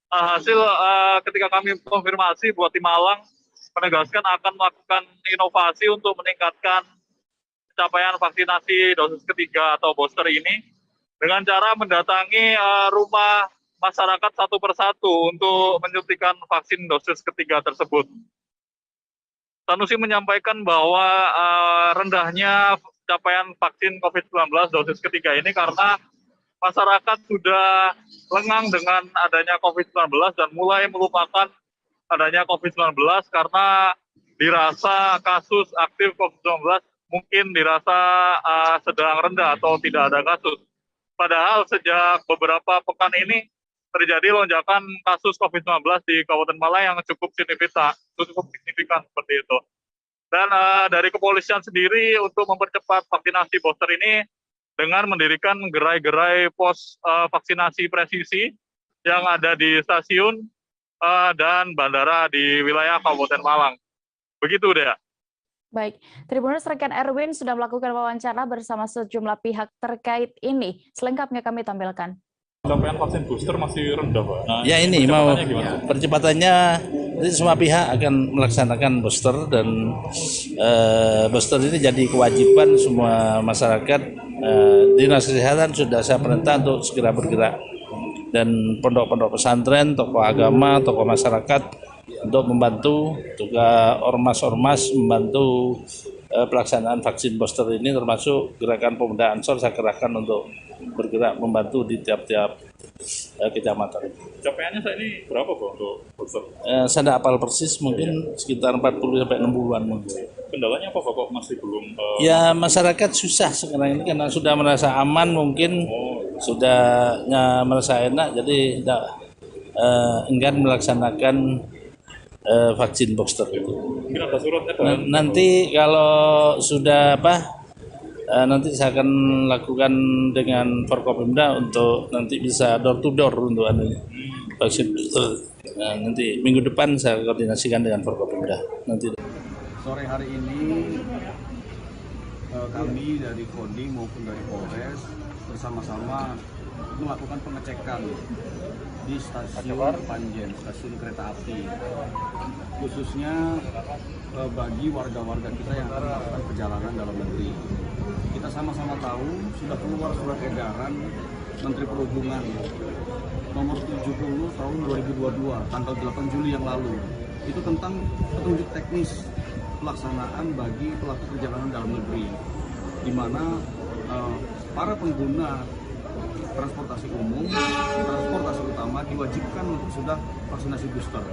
Hasil ketika kami konfirmasi, Bupati Malang menegaskan akan melakukan inovasi untuk meningkatkan capaian vaksinasi dosis ketiga atau booster ini dengan cara mendatangi rumah masyarakat satu persatu untuk menyuntikkan vaksin dosis ketiga tersebut. Sanusi menyampaikan bahwa rendahnya capaian vaksin COVID-19 dosis ketiga ini karena masyarakat sudah lengang dengan adanya COVID-19 dan mulai melupakan adanya COVID-19 karena dirasa kasus aktif COVID-19 mungkin dirasa sedang rendah atau tidak ada kasus. Padahal sejak beberapa pekan ini terjadi lonjakan kasus COVID-19 di Kabupaten Malang yang cukup signifikan seperti itu. Dan dari kepolisian sendiri untuk mempercepat vaksinasi booster ini dengan mendirikan gerai-gerai pos vaksinasi presisi yang ada di stasiun dan bandara di wilayah Kabupaten Malang. Begitu, Dea. Baik, Tribuners, rekan Erwin sudah melakukan wawancara bersama sejumlah pihak terkait ini. Selengkapnya kami tampilkan. Capaian vaksin booster masih rendah, Pak. Nah, ya ini mau percepatannya, jadi semua pihak akan melaksanakan booster dan booster ini jadi kewajiban semua masyarakat. Dinas Kesehatan sudah saya perintah untuk segera bergerak dan pondok-pondok pesantren, tokoh agama, tokoh masyarakat untuk membantu, juga ormas-ormas membantu pelaksanaan vaksin booster ini, termasuk gerakan pemuda Ansor saya kerahkan untuk bergerak membantu di tiap-tiap kecamatan. Capaiannya saat ini berapa, Pak, untuk booster? Saya tidak hafal persis, mungkin sekitar 40-60-an mungkin. Kendalanya apa, Pak, kok masih belum? Ya, masyarakat susah sekarang ini karena sudah merasa aman mungkin, sudah merasa enak, jadi tidak enggan melaksanakan vaksin booster itu. Nanti kalau sudah nanti saya akan lakukan dengan Forkopimda untuk nanti bisa door to door untuk vaksin booster. Nanti minggu depan saya koordinasikan dengan Forkopimda. Nanti. Sore hari ini kami dari Kodim maupun dari Polres bersama-sama melakukan pengecekan di stasiun Panjen, stasiun kereta api, khususnya bagi warga-warga kita yang akan melakukan perjalanan dalam negeri. Kita sama-sama tahu sudah keluar surat edaran Menteri Perhubungan nomor 70 tahun 2022 tanggal 8 Juli yang lalu. Itu tentang petunjuk teknis pelaksanaan bagi pelaku perjalanan dalam negeri, di mana para pengguna transportasi umum, transportasi utama diwajibkan untuk sudah vaksinasi booster.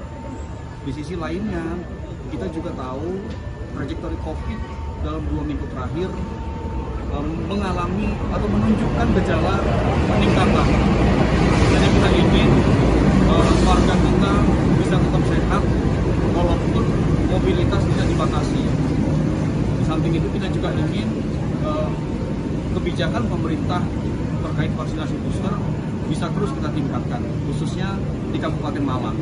Di sisi lainnya, kita juga tahu trajektori COVID dalam 2 minggu terakhir mengalami atau menunjukkan gejala peningkatan. Jadi kita ingin warga kita bisa tetap sehat walaupun mobilitas tidak dibatasi. Di samping itu kita juga ingin kebijakan pemerintah terkait vaksinasi booster bisa terus kita tingkatkan, khususnya di Kabupaten Malang.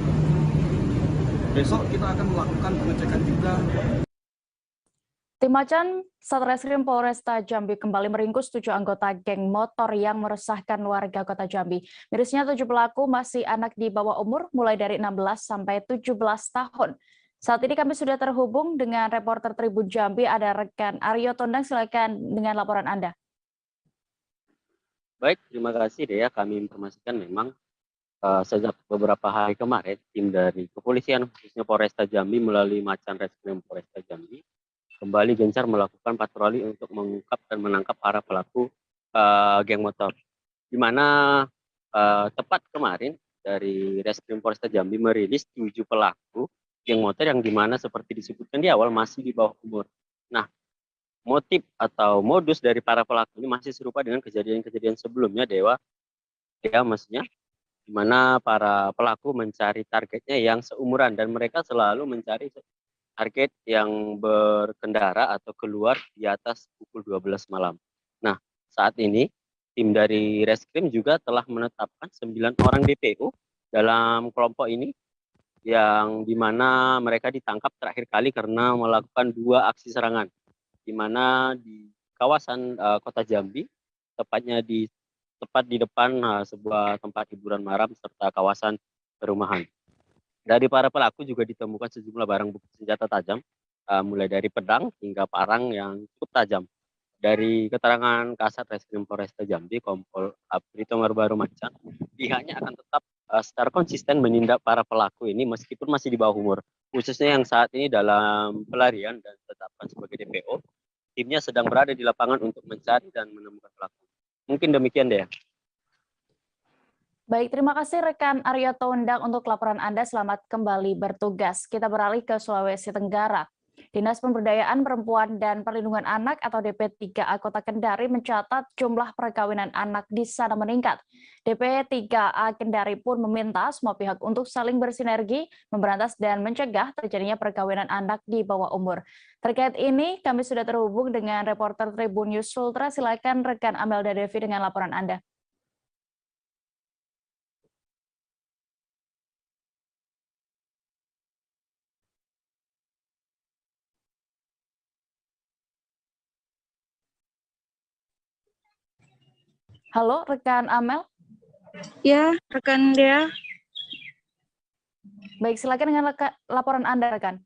Besok kita akan melakukan pengecekan juga. Tim Macan Satreskrim Polresta Jambi kembali meringkus 7 anggota geng motor yang meresahkan warga Kota Jambi. Mirisnya 7 pelaku masih anak di bawah umur mulai dari 16 sampai 17 tahun. Saat ini kami sudah terhubung dengan reporter Tribun Jambi, ada rekan Aryo Tondang, silakan dengan laporan Anda. Baik, terima kasih Dea. Kami informasikan memang sejak beberapa hari kemarin tim dari kepolisian khususnya Polresta Jambi melalui Macan Reskrim Polresta Jambi kembali gencar melakukan patroli untuk mengungkap dan menangkap para pelaku geng motor. Di mana tepat kemarin dari Reskrim Polresta Jambi merilis 7 pelaku geng motor yang dimana seperti disebutkan di awal masih di bawah umur. Nah, motif atau modus dari para pelaku ini masih serupa dengan kejadian-kejadian sebelumnya, maksudnya, di mana para pelaku mencari targetnya yang seumuran dan mereka selalu mencari target yang berkendara atau keluar di atas pukul 12 malam. Nah, saat ini tim dari Reskrim juga telah menetapkan 9 orang DPO dalam kelompok ini yang dimana mereka ditangkap terakhir kali karena melakukan 2 aksi serangan, di mana di kawasan Kota Jambi, tepat di depan sebuah tempat hiburan malam serta kawasan perumahan. Dari para pelaku juga ditemukan sejumlah barang bukti senjata tajam, mulai dari pedang hingga parang yang cukup tajam. Dari keterangan Kasat Reskrim Polresta Jambi, Kompol Aprito Marbaru Macan, pihaknya akan tetap secara konsisten menindak para pelaku ini meskipun masih di bawah umur, khususnya yang saat ini dalam pelarian dan ditetapkan sebagai DPO. Timnya sedang berada di lapangan untuk mencari dan menemukan pelaku. Mungkin demikian deh. Baik, terima kasih rekan Aryo Tondang untuk laporan Anda. Selamat kembali bertugas. Kita beralih ke Sulawesi Tenggara. Dinas Pemberdayaan Perempuan dan Perlindungan Anak atau DP3A Kota Kendari mencatat jumlah perkawinan anak di sana meningkat. DP3A Kendari pun meminta semua pihak untuk saling bersinergi, memberantas dan mencegah terjadinya perkawinan anak di bawah umur. Terkait ini, kami sudah terhubung dengan reporter Tribun News Sultra. Silakan rekan Amelda Devi dengan laporan Anda. Halo, rekan Amel. Ya, rekan Dea. Baik, silakan dengan laporan Anda, rekan.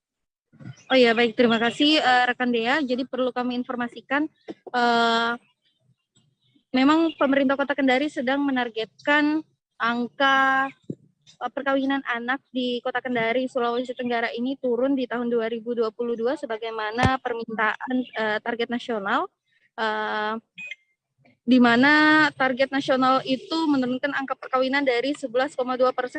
Oh ya, baik. Terima kasih, rekan Dea. Jadi perlu kami informasikan, memang pemerintah Kota Kendari sedang menargetkan angka perkawinan anak di Kota Kendari, Sulawesi Tenggara ini turun di tahun 2022 sebagaimana permintaan target nasional. Di mana target nasional itu menurunkan angka perkawinan dari 11,2%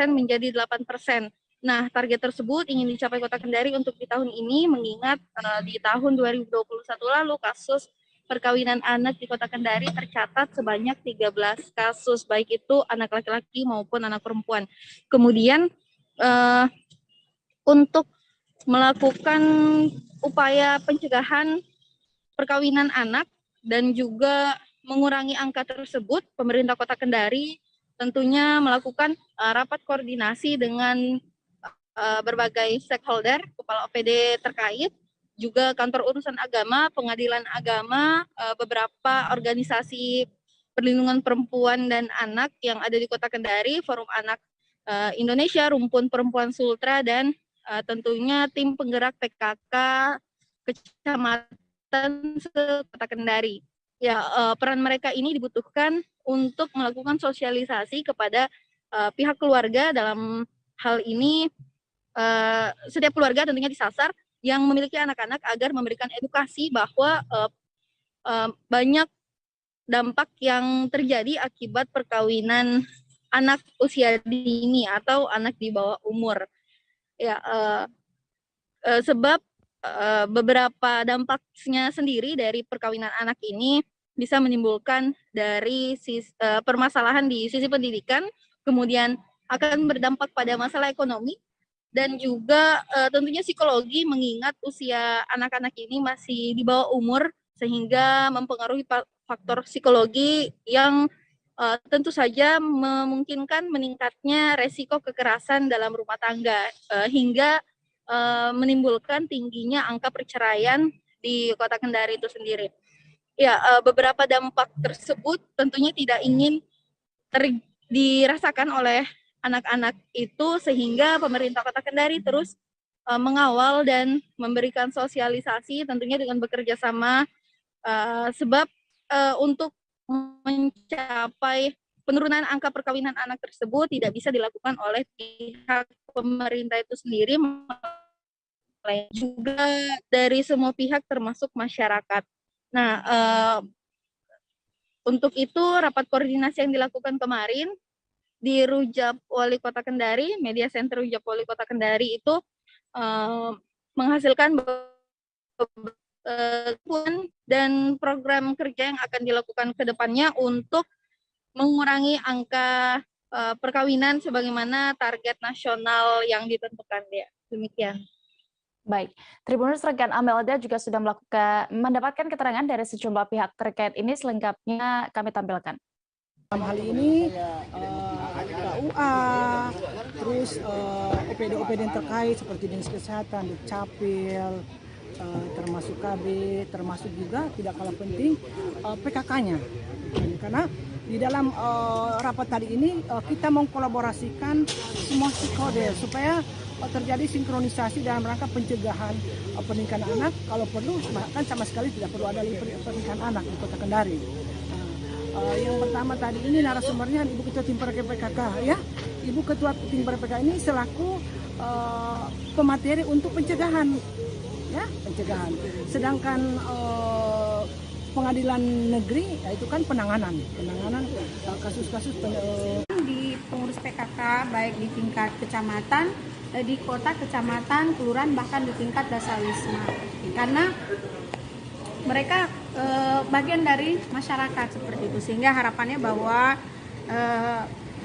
menjadi 8%. Nah, target tersebut ingin dicapai Kota Kendari untuk di tahun ini, mengingat di tahun 2021 lalu kasus perkawinan anak di Kota Kendari tercatat sebanyak 13 kasus, baik itu anak laki-laki maupun anak perempuan. Kemudian untuk melakukan upaya pencegahan perkawinan anak dan juga mengurangi angka tersebut, pemerintah Kota Kendari tentunya melakukan rapat koordinasi dengan berbagai stakeholder, kepala OPD terkait, juga kantor urusan agama, pengadilan agama, beberapa organisasi perlindungan perempuan dan anak yang ada di Kota Kendari, Forum Anak Indonesia, Rumpun Perempuan Sultra, dan tentunya tim penggerak PKK Kecamatan Kota Kendari. Ya, peran mereka ini dibutuhkan untuk melakukan sosialisasi kepada pihak keluarga. Dalam hal ini setiap keluarga tentunya disasar yang memiliki anak-anak agar memberikan edukasi bahwa banyak dampak yang terjadi akibat perkawinan anak usia dini atau anak di bawah umur. Ya, sebab beberapa dampaknya sendiri dari perkawinan anak ini bisa menimbulkan dari permasalahan di sisi pendidikan, kemudian akan berdampak pada masalah ekonomi, dan juga tentunya psikologi, mengingat usia anak-anak ini masih di bawah umur, sehingga mempengaruhi faktor psikologi yang tentu saja memungkinkan meningkatnya resiko kekerasan dalam rumah tangga hingga menimbulkan tingginya angka perceraian di Kota Kendari itu sendiri. Ya, beberapa dampak tersebut tentunya tidak ingin dirasakan oleh anak-anak itu, sehingga pemerintah Kota Kendari terus mengawal dan memberikan sosialisasi tentunya dengan bekerja sama sebab untuk mencapai penurunan angka perkawinan anak tersebut tidak bisa dilakukan oleh pihak pemerintah itu sendiri, juga dari semua pihak termasuk masyarakat. Nah, untuk itu rapat koordinasi yang dilakukan kemarin di Rujab Wali Kota Kendari, Media Center Rujab Wali Kota Kendari itu menghasilkan dan program kerja yang akan dilakukan ke depannya untuk mengurangi angka perkawinan sebagaimana target nasional yang ditentukan dia. Demikian. Baik, Tribuners rekan Amelda juga sudah mendapatkan keterangan dari sejumlah pihak terkait ini, selengkapnya kami tampilkan. Dalam hal ini KUA, terus OPD-OPD yang terkait seperti Dinas Kesehatan, Dukcapil, termasuk KB, termasuk juga tidak kalah penting PKK-nya. Karena di dalam rapat tadi ini kita mengkolaborasikan semua stakeholder supaya terjadi sinkronisasi dalam rangka pencegahan pernikahan anak. Kalau perlu, bahkan sama sekali tidak perlu ada pernikahan anak di Kota Kendari. Yang pertama tadi ini narasumbernya Ibu Ketua Tim PKK, ya. Ibu Ketua Tim PKK ini selaku pemateri untuk pencegahan, ya, pencegahan. Sedangkan pengadilan negeri itu kan penanganan kasus-kasus di pengurus PKK baik di tingkat kecamatan, di kota, kecamatan, kelurahan, bahkan di tingkat dasar wisma, karena mereka bagian dari masyarakat seperti itu, sehingga harapannya bahwa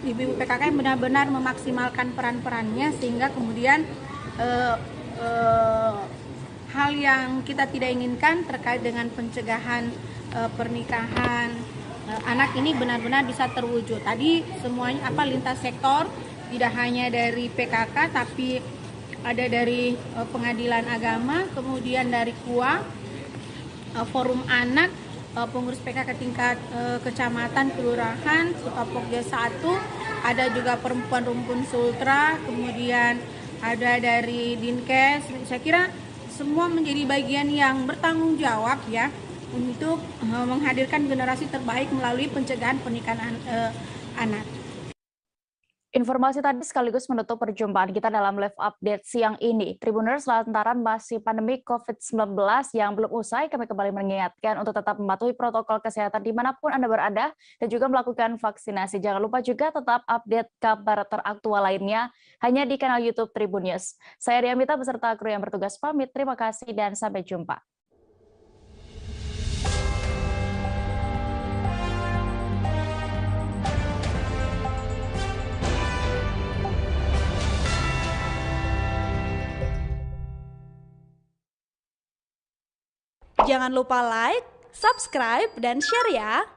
ibu-ibu PKK yang benar-benar memaksimalkan peran-perannya, sehingga kemudian hal yang kita tidak inginkan terkait dengan pencegahan pernikahan anak ini benar-benar bisa terwujud. Tadi semuanya lintas sektor, tidak hanya dari PKK tapi ada dari pengadilan agama, kemudian dari KUA, forum anak, pengurus PKK tingkat kecamatan, kelurahan, Sukapokja 1, ada juga perempuan Rumpun Sultra, kemudian ada dari Dinkes. Saya kira semua menjadi bagian yang bertanggung jawab ya untuk menghadirkan generasi terbaik melalui pencegahan pernikahan anak. Informasi tadi sekaligus menutup perjumpaan kita dalam live update siang ini. Tribuners, lantaran masih pandemi COVID-19 yang belum usai, kami kembali mengingatkan untuk tetap mematuhi protokol kesehatan dimanapun Anda berada dan juga melakukan vaksinasi. Jangan lupa juga tetap update kabar teraktual lainnya hanya di kanal YouTube Tribun News. Saya Diamita beserta kru yang bertugas pamit. Terima kasih dan sampai jumpa. Jangan lupa like, subscribe, dan share ya!